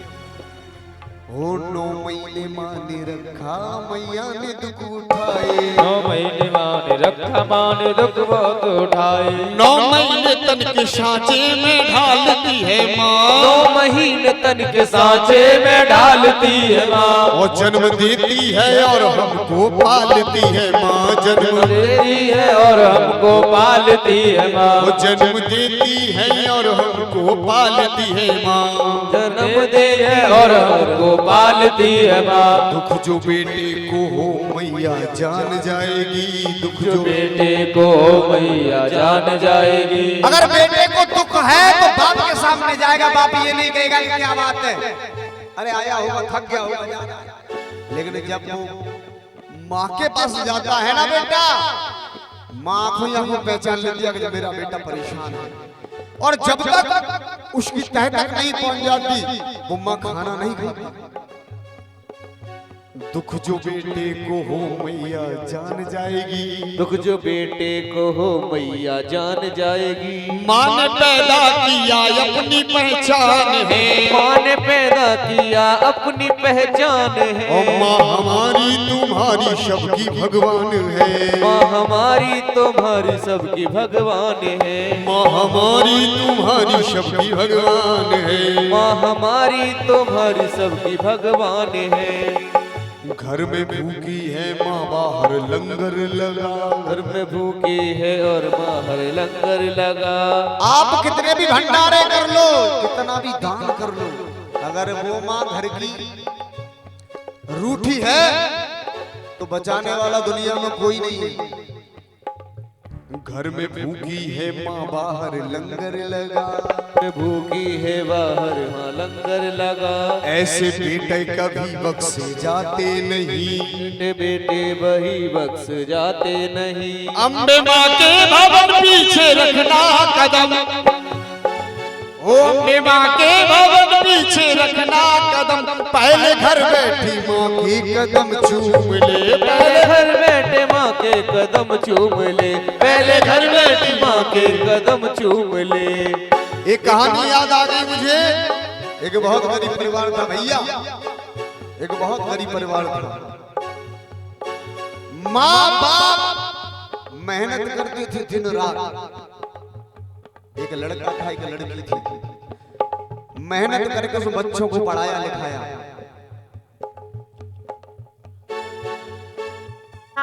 9 महीने माँ ने रखा मैया ने दुख उठाए, 9 महीने माँ ने रखा माँ ने दुख बहुत उठाए। 9 महीने तन के सांचे में ढालती है माँ, 9 महीने तन के सांचे में डालती है माँ। वो जन्म देती है और हमको पालती है माँ, जन्म देती है और हमको पालती है माँ। वो जन्म देती है और हमको पालती है माँ। जन्म दे है और हमको पालती है माँ। दुख जो बेटे को हो मैया जान जाएगी, दुख जो जो बेटे को मैया जान जाएगी। अगर बेटे को दुख है तो बाप के सामने जाएगा, बाप ये नहीं कहेगा कि क्या बात है, अरे आया होगा थक गया होगा जा रहा है। लेकिन जब वो माँ के पास जाता है ना बेटा, माँ आंखों ही आंखों पहचान लेती है कि मेरा बेटा परेशान है। और जब तक उसकी तह तक नहीं पहुंच जाती वो माँ खाना नहीं खाती। दुख जो बेटे को हो मैया जान जाएगी, दुख जो बेटे को हो मैया जान जाएगी। माँ ने पैदा किया अपनी पहचान है, माँ ने पैदा किया अपनी पहचान है। और माँ हमारी तुम्हारी सबकी भगवान है, माँ हमारी तुम्हारी सबकी भगवान है। माँ हमारी तुम्हारी सबकी भगवान है। माँ हमारी तुम्हारी सबकी भगवान है। घर में भूखी है माँ बाहर लंगर लगा, घर में भूखी है और बाहर लंगर लगा। आप कितने भी भंडारे कर लो, कितना भी दान कर लो, अगर वो माँ घर की रूठी है तो बचाने वाला दुनिया में कोई नहीं है। घर में भूखी है माँ बाहर लंगर लगा, भूखी है बाहर वहाँ लंगर लगा। ऐसे बेटे कभी बख्शे जाते नहीं, बेटे बेटे वही बख्श जाते नहीं। अम्बे माँ के भवन पीछे रखना कदम, ओ अम्बे माँ के भवन पीछे रखना कदम, पहले घर बैठी माँ की कदम चूम ले, पहले घर बैठे माँ के कदम चूम ले। पहले घर बैठी माँ के कदम चूम ले। एक कहानी याद आ गई मुझे। एक बहुत गरीब परिवार था भैया, एक बहुत गरीब परिवार था। माँ बाप मेहनत करते थे दिन रात। एक लड़का था एक लड़की थी, मेहनत करके उस बच्चों को पढ़ाया लिखाया।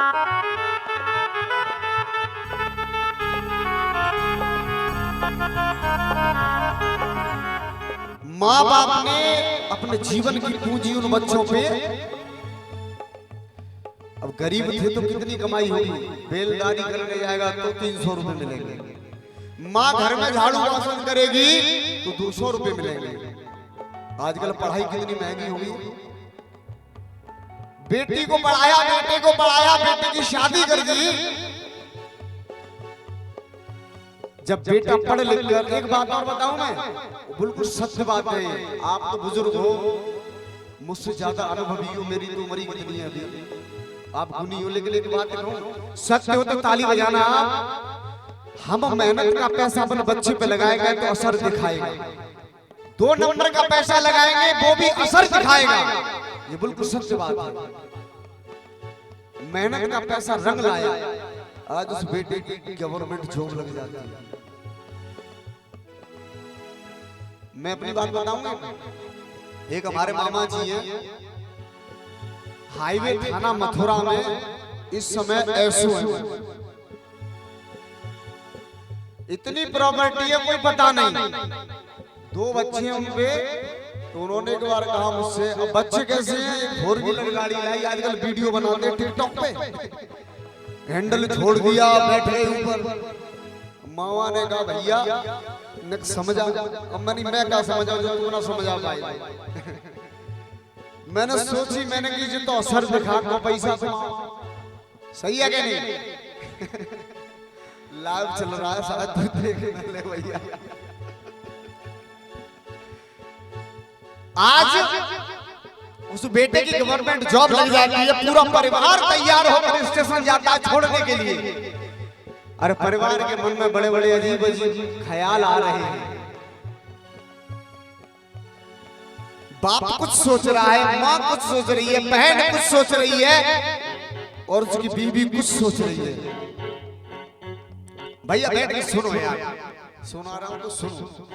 माँ बाप ने अपने जीवन की पूंजी उन बच्चों पे, अब गरीब थे तो कितनी कमाई होगी, बैलगाड़ी करने जाएगा तो 300 रुपए मिलेंगे, माँ घर में झाड़ू वासन करेगी तो 200 रुपए मिलेंगे। आजकल पढ़ाई कितनी महंगी होगी। बेटी को पढ़ाया, बेटे को पढ़ाया, बेटे की शादी कर दी। जब बेटा पढ़ लिख कर, एक बात और बताऊं मैं, बिल्कुल सत्य बात है, आप तो बुजुर्ग हो, मुझसे ज्यादा अनुभवी हो, मेरी तो उम्र ही कितनी है अभी, आप गुनी हो, लेकिन एक बात कहूं, सत्य हो तो ताली बजाना। हम मेहनत का पैसा अपने बच्चे पे लगाएंगे तो असर दिखाएगा, 2 नंबर का पैसा लगाएंगे वो भी असर दिखाएगा, ये बिल्कुल सत्य बात है। मेहनत का पैसा रंग लाया, आज उस बेटे की गवर्नमेंट जॉब लग जाती है। मैं अपनी बात बताऊंगा, एक हमारे मामा जी हैं, हाईवे थाना मथुरा में इस समय ऐसो है, इतनी प्रॉपर्टी है कोई पता नहीं, 2 बच्चे हैं उनपे, तो उन्होंने एक बार कहा मुझसे, अब बच्चे कैसे हैं, एक 4 व्हीलर गाड़ी लाई, आजकल वीडियो बनाते हैं टिकटॉक पे, हैंडल छोड़ दिया, बैठे ऊपर। मामा ने कहा भैया न समझा, अब मैं क्या समझा जो तू ना समझा पाई। मैंने सोची, मैंने की जो तो असर दिखा को पैसा सही है क्या नहीं, लाइव चल रहा है शायद तू देख ले भैया। आज उस बेटे की गवर्नमेंट जॉब लग जाती है, पूरा परिवार तैयार होकर स्टेशन जाता है छोड़ने के लिए। अरे परिवार के मन में बड़े बड़े अजीब अजीब ख्याल आ रहे हैं, बाप कुछ सोच रहा है, माँ कुछ सोच रही है, बहन कुछ सोच रही है, और उसकी बीवी कुछ सोच रही है। भैया बैठ के सुनो यार, सुना रहा हूं तो सुनो।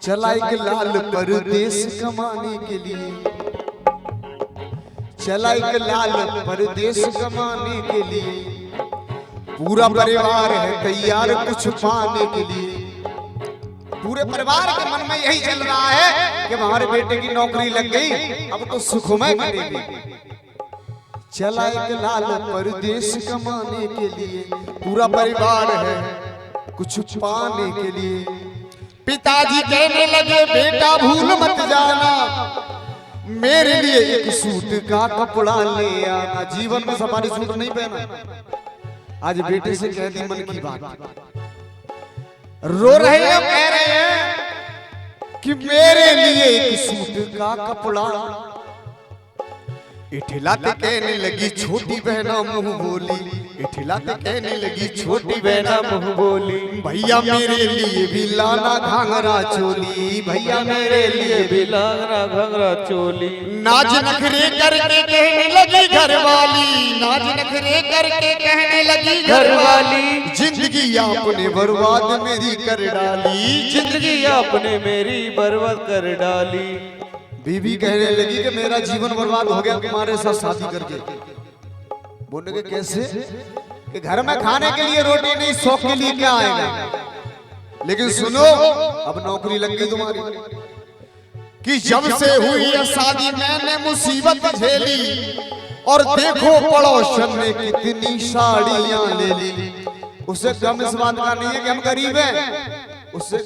चला एक लाल परदेश कमाने के लिए, चला एक लाल परदेश कमाने के लिए, पूरा परिवार है तैयार कुछ पाने के लिए। पूरे परिवार के मन में यही चल रहा है कि हमारे बेटे की नौकरी लग गई, अब तो सुखमय करेगी। चला एक लाल परदेश कमाने के लिए, पूरा परिवार है कुछ पाने के लिए। पिताजी कहने लगे बेटा भूल मत जाना, मेरे लिए एक सूट का कपड़ा ले आना। जीवन में सफारी सूट नहीं पहना, आज बेटे से कह दी मन की बात, रो रहे हैं, कह रहे हैं कि मेरे लिए एक सूट का कपड़ा। इठिलाते कहने लगी छोटी बहना मुंह बोली, इठिलाते कहने लगी छोटी बहना मुंह बोली, भैया मेरे लिए भी लाना घाघरा चोली, भैया मेरे लिए भी लाना घंगरा चोली। नाच नखरे करके कहने लगी घरवाली, नाच नखरे करके कहने लगी घरवाली, जिंदगी आपने बर्बाद मेरी कर डाली, जिंदगी आपने मेरी बर्बाद कर डाली। बीवी कहने लगी कि मेरा जीवन बर्बाद हो गया तुम्हारे साथ शादी करके। बोलने के कैसे, कि घर में खाने के लिए रोटी नहीं, शौक के लिए क्या आएगा। लेकिन सुनो, अब नौकरी लग गई तुम्हारी, कि जब से हुई है शादी मैंने मुसीबत झेली, और देखो पड़ोसन ने कितनी साड़ियां ले ली। उससे कम इस बात का नहीं है कि हम गरीब हैं, उससे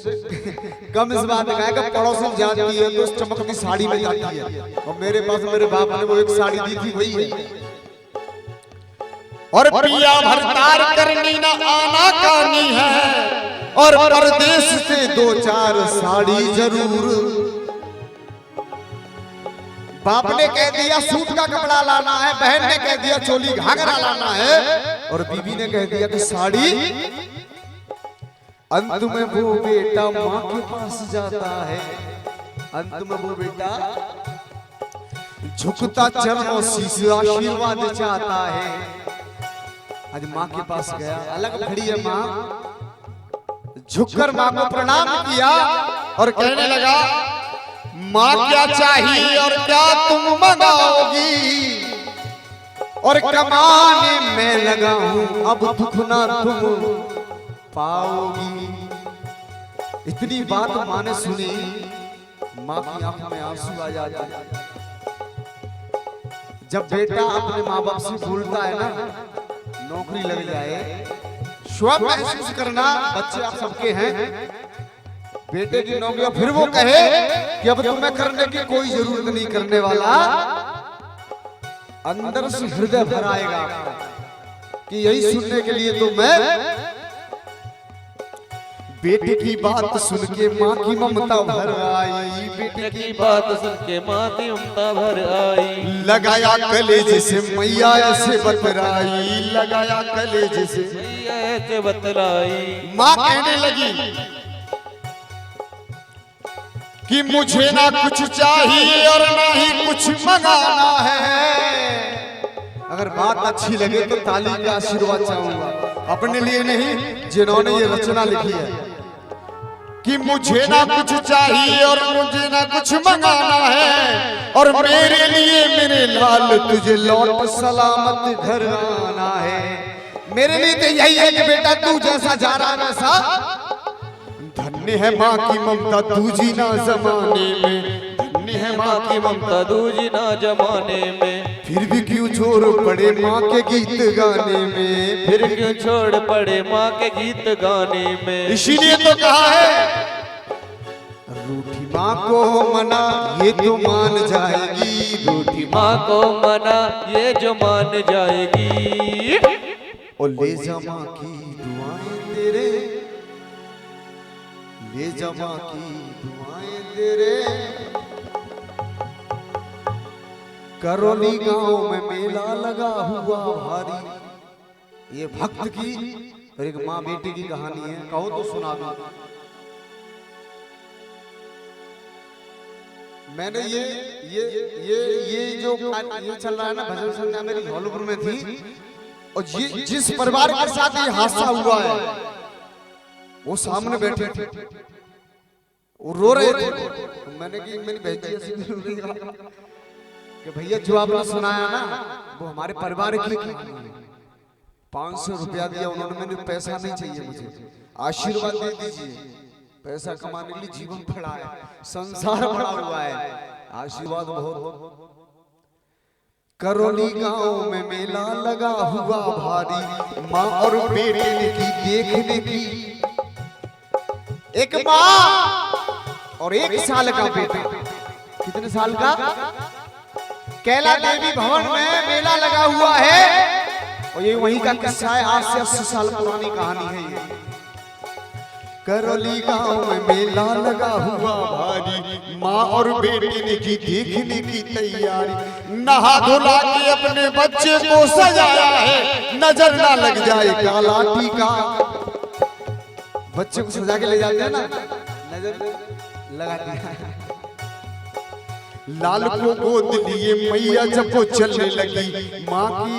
कम इस बात का है कि पड़ोसन जाती है तो उस चमकती साड़ी में जाती है, और मेरे पास मेरे बाप ने वो एक साड़ी दी थी वही है। और पिया भरतार करनी ना आना कानी है, और परदेश से 2-4 साड़ी जरूर। बाप ने कह दिया सूट का कपड़ा लाना है, बहन ने कह दिया चोली घाघरा लाना है, और बीबी ने कह दिया कि साड़ी। अंत में वो बेटा माँ के पास जाता है, अंत में वो बेटा झुकता चरणों शीश आशीर्वाद चाहता है। आज माँ के पास गया, अलग खड़ी है माँ, झुककर माँ को प्रणाम किया और कहने लगा माँ क्या चाहिए और क्या तुम मंगाओगी। और कमाने में लगा हूं, अब दुख ना तुम पाओगी। इतनी बात माँ ने सुनी, माँ की आंखों में आंसू आ जाते। जब बेटा अपने माँ बाप से बोलता है ना, नौकरी लग जाए, शुभ महसूस करना, बच्चे आप सबके हैं, बेटे की नौकरी, फिर वो कहे कि अब तुम्हें करने की कोई जरूरत नहीं करने वाला, अंदर से हृदय भर आएगा कि यही सुनने के लिए तो मैं। बेटे की बात सुन के माँ की ममता भर आई, बेटे की बात सुन के माँ की ममता भर आई। लगाया कलेजे से मैया ऐसे बतराई, लगाया कलेजे से मैया ऐसे बतलाई। माँ कहने लगी कि मुझे ना कुछ चाहिए और ना ही कुछ मंगाना है। अगर बात अच्छी लगे तो ताली का आशीर्वाद चाहूंगा, अपने लिए नहीं जिन्होंने ये रचना लिखी है। कि मुझे ना कुछ चाहिए और मुझे ना कुछ मंगाना है, और मेरे लिए मेरे लाल तुझे लौट सलामत घर आना है। मेरे लिए तो यही है कि बेटा तू जैसा जा रहा वैसा। धन्य है माँ की ममता दूजी ना जमाने में, धन्य है माँ की ममता दूजी ना जमाने में। फिर भी क्यों छोड़ पड़े माँ के गीत गाने में, फिर क्यों छोड़ पड़े माँ के गीत गाने में। इसीलिए तो कहा है रूठी माँ को मना ये तो मान जाएगी, रूठी माँ को मना ये जो मान जाएगी। और ले जा माँ की दुआएं तेरे, ले जा माँ की दुआएं तेरे। करौली गांव में मेला लगा हुआ भारी। ये भक्त की और एक माँ बेटी की कहानी है, कहो तो सुना दो। मैंने ये जो ये चल रहा है ना, भजन संध्या मेरी धौलपुर में थी, और जिस परिवार के साथ ये हादसा हुआ है वो सामने बैठे थे, वो रो रहे थे। मैंने की मेरी बहन ऐसी कि भैया जो आपने सुनाया ना वो हमारे परिवार की कहानी है। 500 रुपया दिया उन्होंने, मैंने पैसा नहीं चाहिए, मुझे आशीर्वाद दे दीजिए। पैसा कमाने के लिए जीवन पड़ा है, संसार पड़ा हुआ है, आशीर्वाद बहुत। करौली गांव में मेला लगा हुआ भारी, माँ और बेटे ने की देखने की। एक माँ और 1 साल का बेटा, कितने साल का? कैला देवी भवन में मेला लगा हुआ है, और ये वहीं का किस्सा है, आज से 80 साल पुरानी कहानी है ये। करौली गांव में मेला लगा हुआ भारी, माँ और बेटे ने की देखने की तैयारी। नहा धुला के अपने बच्चे को सजाया है, नजर ना लग जाए काला टीका। बच्चे को सजा के ले जाते हैं ना, नजर लगा दिया। लाल को गोद लिए मैया जब वो चलने लगी, माँ की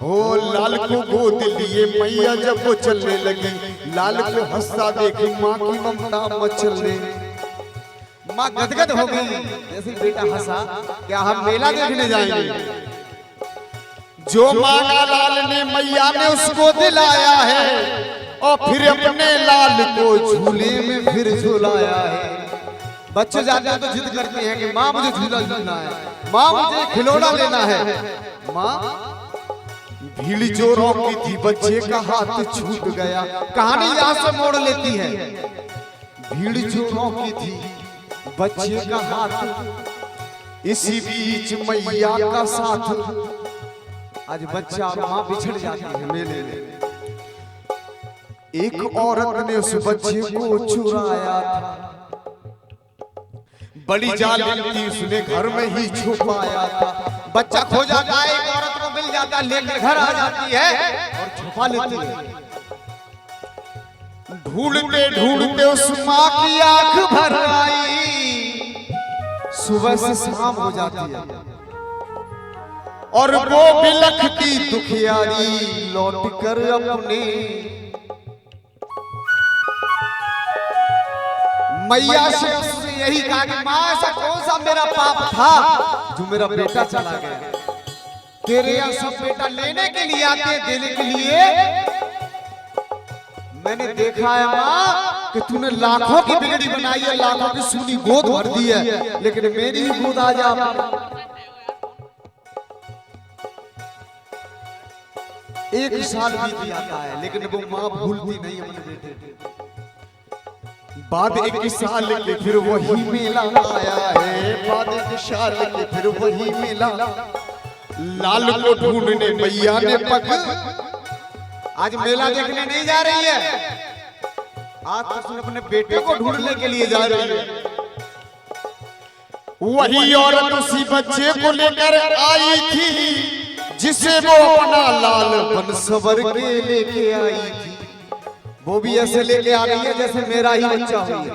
हो लाल को गोद लिए मैया जब वो चलने लगी। लाल को हंसता देखी माँ की ममता मचलने, माँ गदगद हो गई जैसे बेटा हंसा। क्या हम मेला देखने जाएंगे? जो मांगा लाल ने मैया ने उसको दिलाया है, और फिर अपने लाल को झूले में फिर झुलाया है। बच्चे जाते हैं तो जिद करते हैं कि माँ मुझे झूला झूलना है, माँ मुझे खिलौना लेना है। माँ भीड़ जोरों की थी, बच्चे का हाथ छूट गया। कहानी यहाँ से मोड़ लेती है। भीड़ जोरों की थी, बच्चे का हाथ, इसी बीच मैया का साथ। आज बच्चा और माँ बिछड़ जाती है मेले में। एक औरत ने उस बच्चे को चुराया था, बड़ी जालिम थी, उसने घर में ही छुपाया था। बच्चा खो जाता है, एक औरत को मिल जाता है, लेकर घर आ जाती है और छुपा लेती है। ढूंढते ढूंढते उस माँ की आंख भर आई, सुबह से शाम हो जाती है, और वो बिलखती दुखियारी लौट कर अपने मैया से उसने यही कहा कि माँ ऐसा कौन सा मेरा पाप था जो मेरा बेटा चला गया। तेरे यहाँ सब बेटा लेने के लिए आते हैं, देने के लिए। मैंने देखा है माँ कि तूने लाखों की बिगड़ी बनाई है, लाखों की सूनी गोद भर दी है, लेकिन मेरी ही गोद आ जा। एक साल बीत जाता है लेकिन वो माँ भूलती नहीं अपने बेटे। बाद 21 साल के फिर वही मेला आया है, बाद 21 साल के फिर वही मेला। लाल को ढूंढने मैया ने पग, आज मेला देखने नहीं जा रही है, आज तो अपने बेटे को ढूंढने के लिए जा रही है। वही औरत उसी बच्चे को लेकर आई थी जिसे वो अपना लाल बन सवर के लेके आई थी। वो भी ऐसे लेके आ रही है जैसे मेरा ही बच्चा हुई है।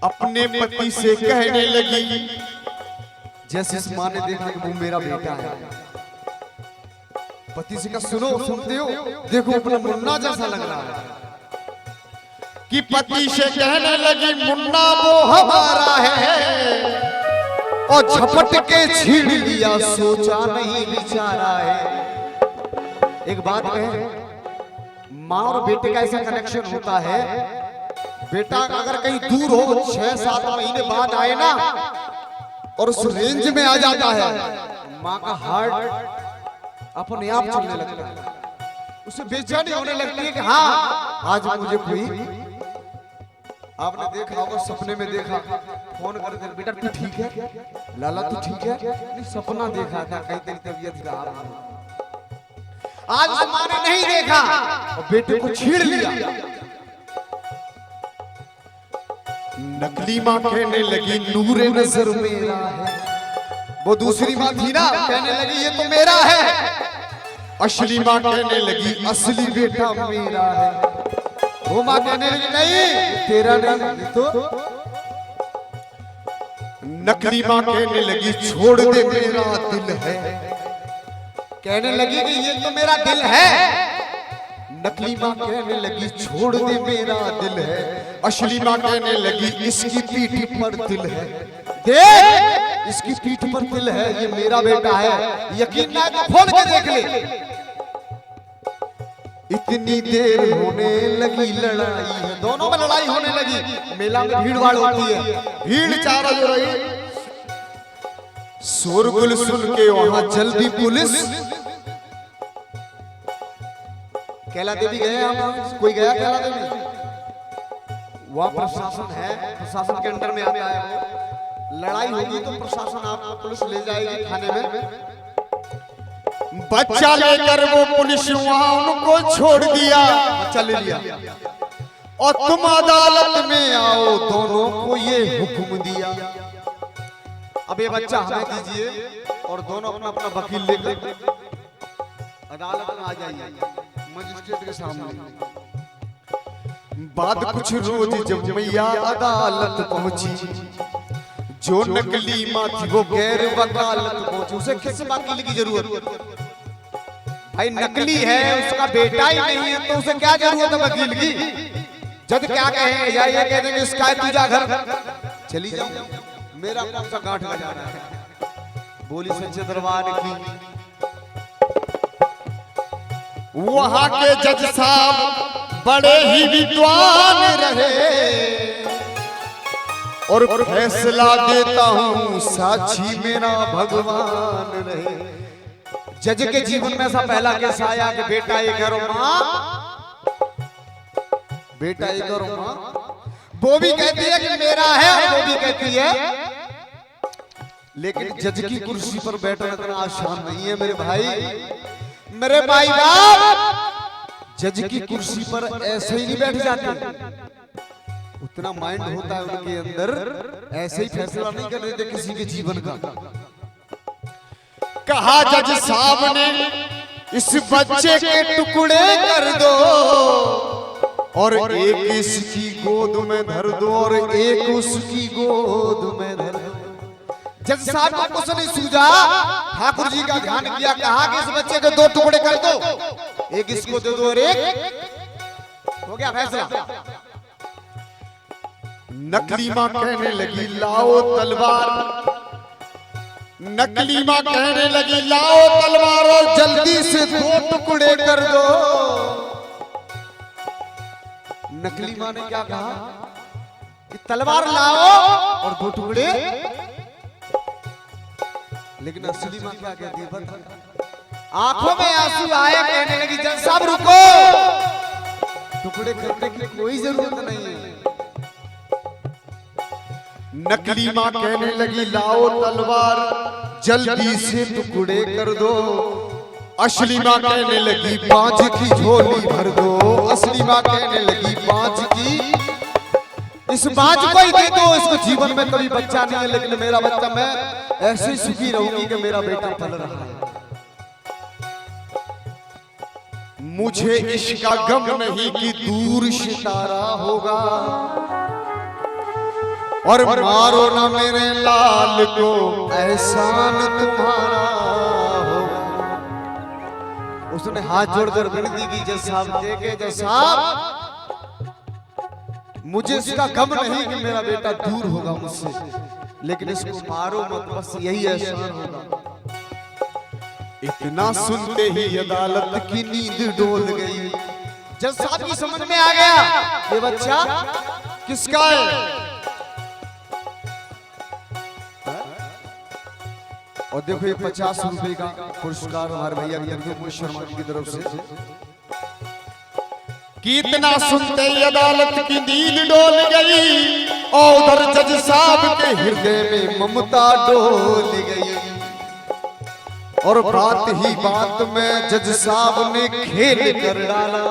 अपने पति से कहने लगी, जैसे इस माँ ने देखा कि वो मेरा बेटा है, पति से कहा सुनो, सुनते हो, देखो अपना मुन्ना जैसा लग रहा है। कि पति से कहने लगी मुन्ना वो हमारा है, और झपट के छीन लिया, सोचा नहीं बिचारा है। एक बात कहे, माँ और बेटे का ऐसा कनेक्शन होता है, बेटा अगर कहीं दूर हो 6-7 महीने बाद आए ना और उस रेंज में आ जाता है, माँ का हार्ट अपने आप चलने लगता है, उसे बेचैनी होने लगती है कि हाँ आज मुझे कोई, आपने देखा होगा सपने में देखा, फोन करके बेटा तू ठीक है, लाला तू ठीक है, नहीं सपना देखा था कहीं तेरी तबीयत खराब है। आज उस माँ ने नहीं देखा और बेटे को छीन लिया। नकली माँ कहने लगी नूरे नजर मेरा है, वो दूसरी माँ थी ना, कहने लगी ये तो मेरा है। असली माँ कहने लगी असली बेटा मेरा है। वो माँ कहने लगी नहीं तेरा नहीं, तो नकली माँ कहने लगी छोड़ दे मेरा दिल है, कहने लगी कि ये तो मेरा दिल है। नकली माँ कहने लगी छोड़ दे मेरा दिल है। असली माँ कहने लगी इसकी पीठ पर दिल है, देख इसकी पीठ पर दिल है, ये मेरा बेटा है, यकीन ना तो खोल के देख ले। इतनी देर होने लगी लड़ाई है, दोनों में लड़ाई होने लगी। मेला में भीड़ भाड़ होती है, भीड़ चारों हो रही, शोरगुल सुन के वहां जल्दी पुलिस। कैला देवी गए हम, कोई गया कैला देवी? वहाँ प्रशासन है, प्रशासन के अंडर में आता है वो। लड़ाई होगी तो प्रशासन आपको पुलिस ले जाएगी थाने में। बच्चा लेकर वो पुलिस वहां उनको छोड़ दिया, बच्चा ले लिया और तुम अदालत में आओ, दोनों को ये हुक्म दिया, अब ये बच्चा हमें दीजिए और दोनों अपना अपना वकील लेकर अदालत में आ जाइए, मजिस्ट्रेट के सामने। बाद कुछ रोज जब मैया अदालत पहुंची, जो नकली माँ थी वो गैर वकालत पहुंची, उसे किस वकील की जरूरत? भाई नकली है, उसका बेटा ही नहीं है तो उसे क्या जरूरत है वकील की? जज क्या कहे या ये कह देंगे इसका है तुझा घर, चली जाओ, मेरा कौन सा गांठ बजा रहा है? बोली सच्चे दरबार की। वहां के जज साहब बड़े ही विद्वान रहे, और फैसला देता हूँ साक्षी मेरा भगवान रहे। जज के जीवन में ऐसा पहला केस आया कि बेटा एक और माँ, बेटा एक और माँ, वो भी कहती है कि मेरा है और वो भी कहती है, लेकिन जज की कुर्सी पर बैठना इतना आसान नहीं है मेरे भाई, मेरे भाई बाप। जज की कुर्सी पर ऐसे ही नहीं बैठ जाते, उतना माइंड होता है उनके अंदर, ऐसे ही फैसला नहीं कर देते किसी के जीवन का। कहा जज साहब ने इस बच्चे के टुकड़े कर दो, और एक इसकी गोद में धर दो और एक उसकी गोद में धर दो। जज साहब को कुछ नहीं सूझा, ठाकुर जी का ध्यान किया, कहा कि इस बच्चे के 2 टुकड़े कर दो, एक इसको दे दो और एक, हो गया फैसला। नकली माँ कहने लगी लाओ तलवार, नकली माँ कहने लगी लाओ तलवार और जल्दी से 2 टुकड़े कर दो। नकली माँ ने क्या कहा कि तलवार लाओ और 2 टुकड़े, लेकिन असली माँ क्या कहती है पता? आंखों में आंसू आए, कहने लगी जज साहब रुको, टुकड़े करने की कोई जरूरत नहीं है। नकली माँ कहने लगी लाओ तलवार जल्दी से टुकड़े कर दो। असली माँ कहने लगी 5 की झोली भर दो। असली माँ कहने लगी 5 की, इस 5 को ही दे दो, इसको जीवन में कभी बच्चा नहीं है, लेकिन मेरा बच्चा, मैं ऐसे सुखी रहूंगी कि मेरा बेटा पल रहा है। मुझे इसका गम नहीं कि दूर सितारा होगा, और मारो ना मेरे लाल को एहसान तुम्हारा होगा। उसने हाथ जोड़कर विनती की जज साहब देखे, जज साहब मुझे इसका गम नहीं कि मेरा बेटा दूर होगा मुझसे, लेकिन इसको मारो मत, बस यही एहसान होगा। इतना सुनते ही अदालत की नींद डोल गई। जज साहब की समझ में आ गया ये बच्चा किसका है? और देखो ये 50 रुपए का पुरस्कार हमारे भैया मोहित शर्मा की तरफ से। कितना सुनते ही अदालत की नींद डोल गई, और उधर जज साहब के हृदय में ममता डोल गई। और बात ही बात में जज साहब ने खेल कर डाला,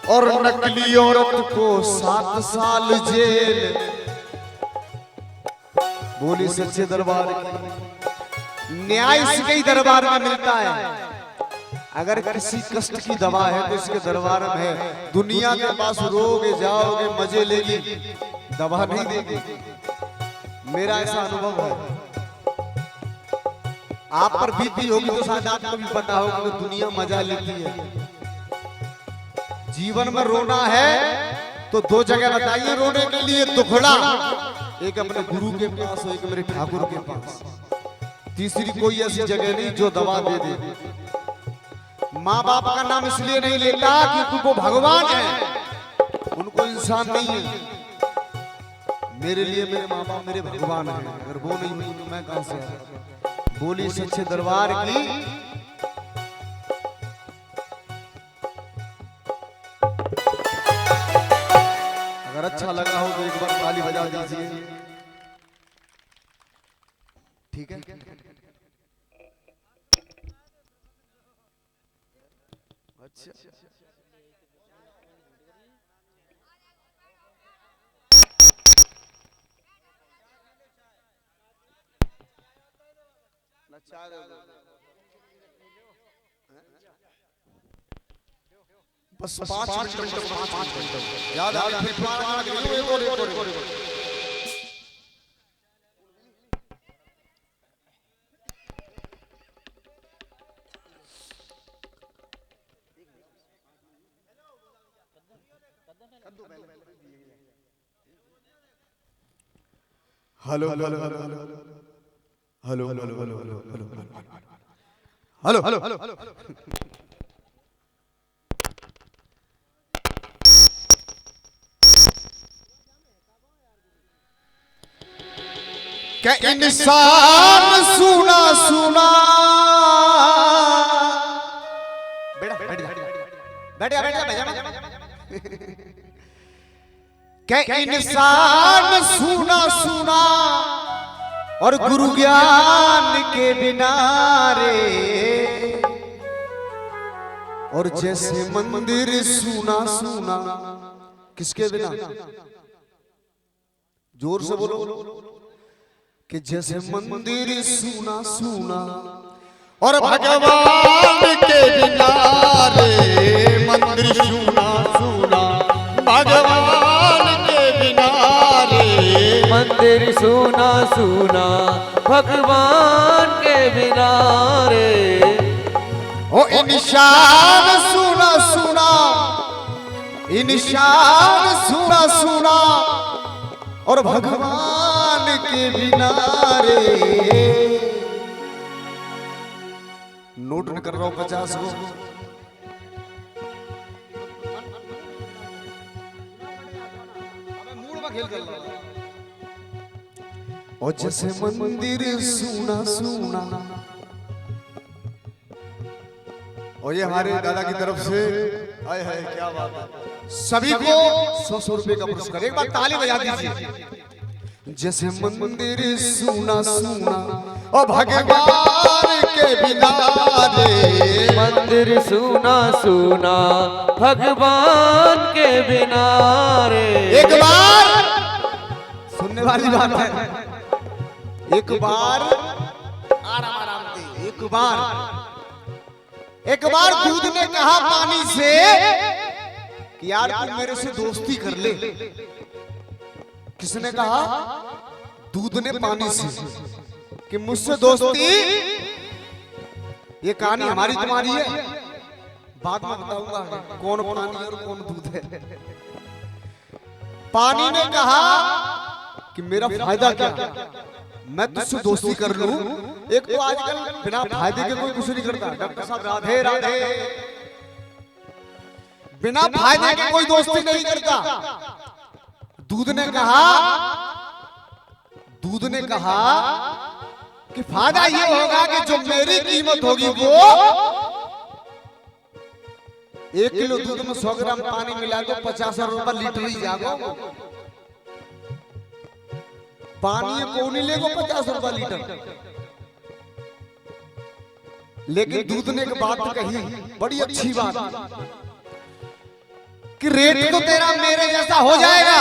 और नकली औरत को 7 साल जेल। बोली सच्चे दरबार की न्याय इसके ही दरबार में मिलता है। अगर किसी कष्ट की दवा है तो इसके दरबार में है। दुनिया के पास रोगे जाओगे मजे लेगी, दवा नहीं देगी। मेरा ऐसा अनुभव है। आप पर बीती होगी तो शायद आपको भी पता होगा कि दुनिया मजा लेती है। जीवन में रोना है तो 2 जगह बताइए रोने के लिए। दुखड़ा, एक अपने गुरु के पास और एक मेरे ठाकुर के पास। तीसरी कोई ऐसी जगह नहीं जो दवा दे दे। माँ बाप का नाम इसलिए नहीं लेता क्योंकि वो भगवान है, उनको इंसान नहीं है। मेरे लिए मेरे माँ बाप मेरे भगवान है, अगर वो नहीं हुई तो मैं कहां से आया। बोली सच्चे दरबार की। अगर अच्छा लगा हो तो एक बार ताली बजा दीजिए, ठीक है? अच्छा बस 5 मिनट याद आ गया। Hello hello hello hello hello hello hello hello hello hello hello. क्या इंसान सुना सुना। बैठ जा क्या इंसान सुना सुना और गुरु ज्ञान के बिना रे, और जैसे मंदिर सुना सुना। किसके बिना? जोर से बोलो कि जैसे मंदिर सुना सुना और भगवान के बिना रे। मंदिर सुना सुना भगवान के बिना रे। मंदिर सुना सुना भगवान के बिना रे। ओ इंसान सुना सुना, इंसान सुना सुना और भगवान के बिना रे। नोट न कर रहा हूं 50 को। मूड में खेल कर रहा हूं। और जैसे मंदिर सूना सूना। और ये हमारे दादा की तरफ से आए है, क्या बात है, सभी को 100 रुपए का पुरस्कार। एक बार ताली बजा दीजिए। जैसे मंदिर सूना सूना और भगवान के बिना रे। मंदिर सूना सूना भगवान के बिना रे। एक बार सुनने वाली बात है, एक बार आराम आराम से, एक बार दूध ने कहा पानी से कि यार तू मेरे से दोस्ती कर ले। किसने कहा? दूध ने पानी से कि मुझसे दोस्ती। ये कहानी हमारी तुम्हारी है, बाद में बताऊंगा कौन पानी और कौन दूध है। पानी ने कहा कि मेरा फायदा क्या, मैं तुझसे दोस्ती कर लूं। एक तो आजकल बिना फायदे के कोई कुछ नहीं करता। डॉक्टर साहब राधे राधे। बिना फायदे के कोई दोस्ती नहीं करता। दूध ने कहा कि फायदा ये होगा कि जो मेरी कीमत होगी वो 1 किलो दूध में 100 ग्राम पानी मिला दो 50 रुपए लीटर ही जागो। पानी को नहीं लेगो 50 रुपए लीटर। लेकिन दूध ने एक बात कही, बड़ी अच्छी बात, कि रेट तो तेरा मेरे जैसा हो जाएगा,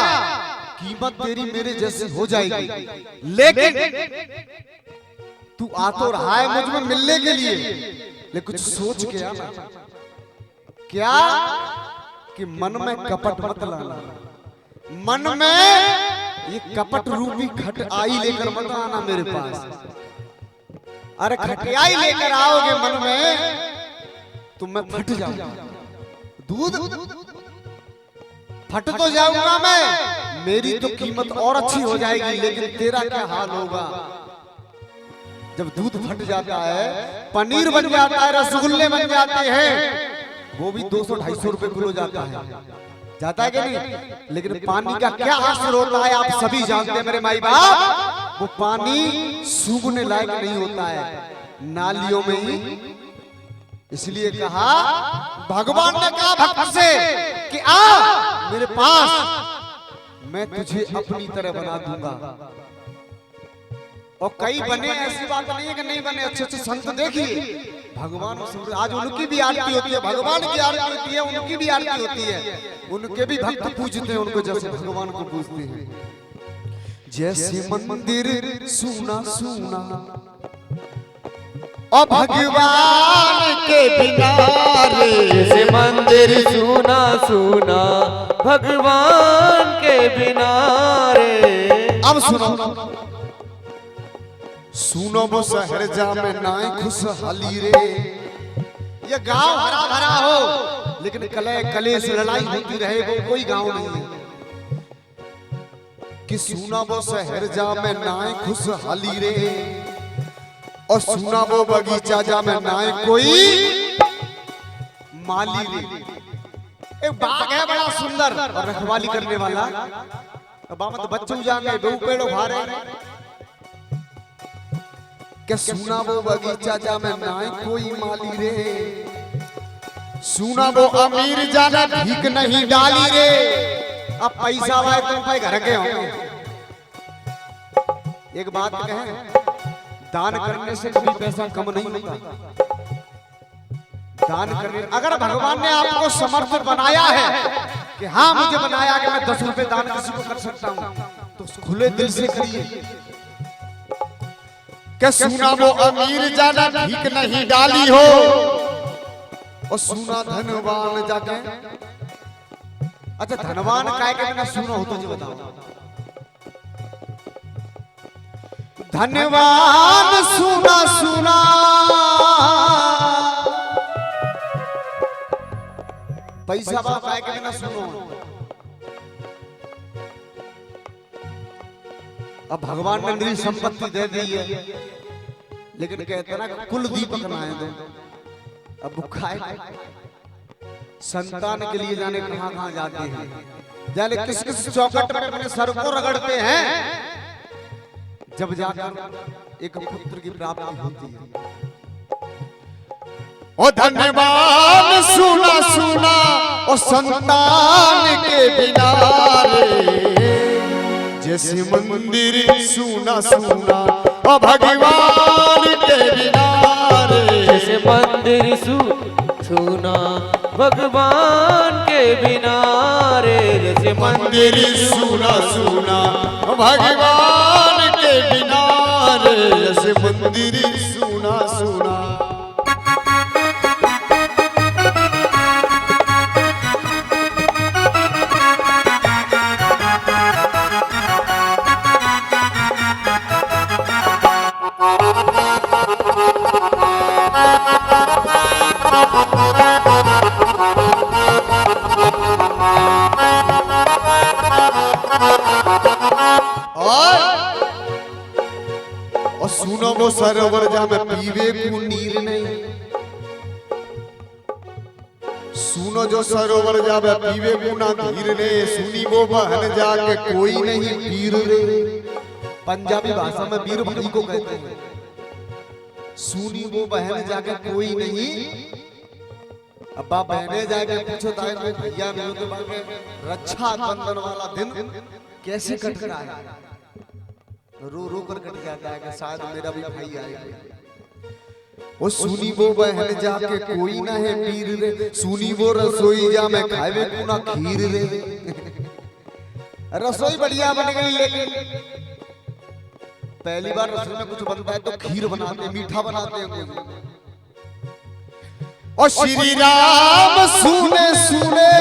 कीमत तेरी मेरे जैसी हो जाएगी, लेकिन तू आ तो रहा है मुझ में मिलने के लिए, लेकिन कुछ सोच के आना। क्या? कि मन में कपट मत लाना। मन में ये कपट रूपी खटाई लेकर मत आना मेरे पास। अरे खटाई लेकर आओगे मन में तो मैं फट जाऊंगा। दूध फट तो जाऊंगा मैं, मेरी तो कीमत और अच्छी हो जाएगी, लेकिन तेरा क्या हाल होगा जब दूध फट जाता है, पनीर बन जाता है, रसगुल्ले बन जाते हैं, वो भी 200-250 रुपए किलो जाता है कि नहीं? लेकिन पानी का क्या असर होता है आप सभी जानते हैं मेरे माई बाप। वो पानी सूखने लायक नहीं होता है, नालियों में ही। इसलिए कहा, भगवान ने कहा भक्त से कि आ मेरे पास, मैं तुझे अपनी तरह बना दूंगा। और कई बने, ऐसी बात नहीं है कि नहीं बने, अच्छे अच्छे संत देखिए भगवान। आज उनकी भी आरती होती है, भगवान की आरती होती है, उनकी भी आरती होती है, उनके भी भक्त पूजते हैं उनको जैसे भगवान को पूजते हैं। जैसे मंदिर सूना सूना और भगवान के बिना रे। जैसे मंदिर सूना सूना भगवान के बिना रे। अब सुनो सुनो वो शहर जा में नाए खुशहाली रे। ये गांव हरा भरा हो लेकिन कलेश लड़ाई होती रहे, वो कोई गांव नहीं है। कि सुना वो शहर जा में नाए खुशहाली रे, और सुना वो बगीचा जा में नाए कोई माली रे। एक बाग है बड़ा सुंदर और रखवाली करने वाला, बाबा तो बच्चे जाएंगे बहु पेड़ों भारे। क्या सुना वो बगीचा जा में नाए कोई माली रे, सुना वो अमीर जाना भीख नहीं डाली रे। अब पैसा वाले तुम भाई घर के होंगे। एक बात कहें, दान करने से कभी पैसा कम नहीं होता। दान करने, अगर भगवान ने आपको समर्थ बनाया है कि हाँ मुझे बनाया कि मैं 10 रुपए दान किसी को कर सकता हूँ, तो खुले दिल से करिए। कि सुना वो अमीर जाना भीख नहीं डाली हो, और सुना धनवान जाके। अच्छा धनवान काय के बिना सुना हो तो जो बताओ। धनवान सुना सुना पैसा वाला काय के बिना सुनो। अब भगवान ने मेरी संपत्ति दे दी है, लेकिन कहते ना कुल दीपक ना है दो। अब भूखा है, संतान के लिए जाने कहां कहां जाते हैं, जाने किस किस चौखट में अपने सर को रगड़ते हैं, जब जाकर एक पुत्र की प्राप्ति होती है। ओ धन्यवाद सुना सुना ओ संतान के बिना रे, जैसे मंदिर सुना सुना ओ भगवान के बिना रे, जैसे मंदिर सुना भगवान के बिना रे, जैसे मंदिर सुना सुना ओ भगवान के बिना रे, जैसे मंदिर सुना सुना। और सुनो वो सरोवर जा में पीवे को नीर नहीं, सुनो जो सरोवर जा में पीवे को ना धीर ने, सुनी वो बहन जाके कोई नहीं पीर रे। पंजाबी भाषा में वीर भाई को कहते हैं। सुनी वो बहन जाके कोई नहीं, अब्बा बहने जाके पूछो ताए तो भैया नहीं तो बाके रक्षा बंधन वाला दिन कैसे कट रहा है, रो रो कर कट जाता है कि शायद मेरा भी भाई आएगा। वो सुनी वो बहन जाके कोई ना है पीर रे, सुनी वो रसोई जा में खावे को ना खीर रे। रसोई बढ़िया बन गई, लेकिन पहली बार रसोई में कुछ बनता है तो खीर बनाते हैं, मीठा बनाते हैं कुछ। और श्री राम सुने सुने,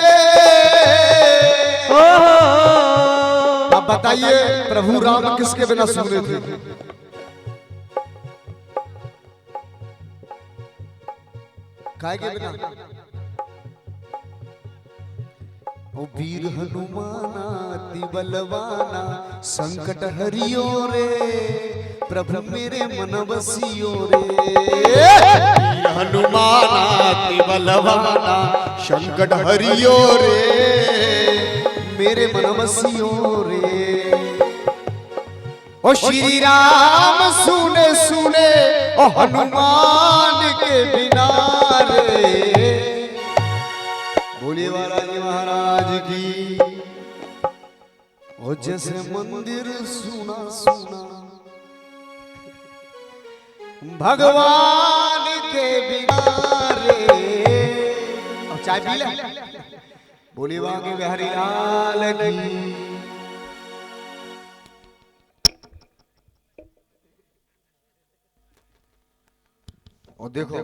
अब बताइए प्रभु राम किसके बिना सुने थे? काय के बिना? ओ वीर हनुमाना अति बलवाना, संकट हरियो रे प्रभु मेरे मन बसियो रे। हनुमाना अति बलवाना, संकट हरियो रे मेरे मन बसियो रे। ओ श्री राम सुने सुने ओ हनुमान के बिना रे। बोलिए महाराज महाराज की। ओ जैसे मंदिर सुना सुना भगवान के बिना रे। अब चाय पी ले। बोलिए बांके बिहारी लाल की। और देखो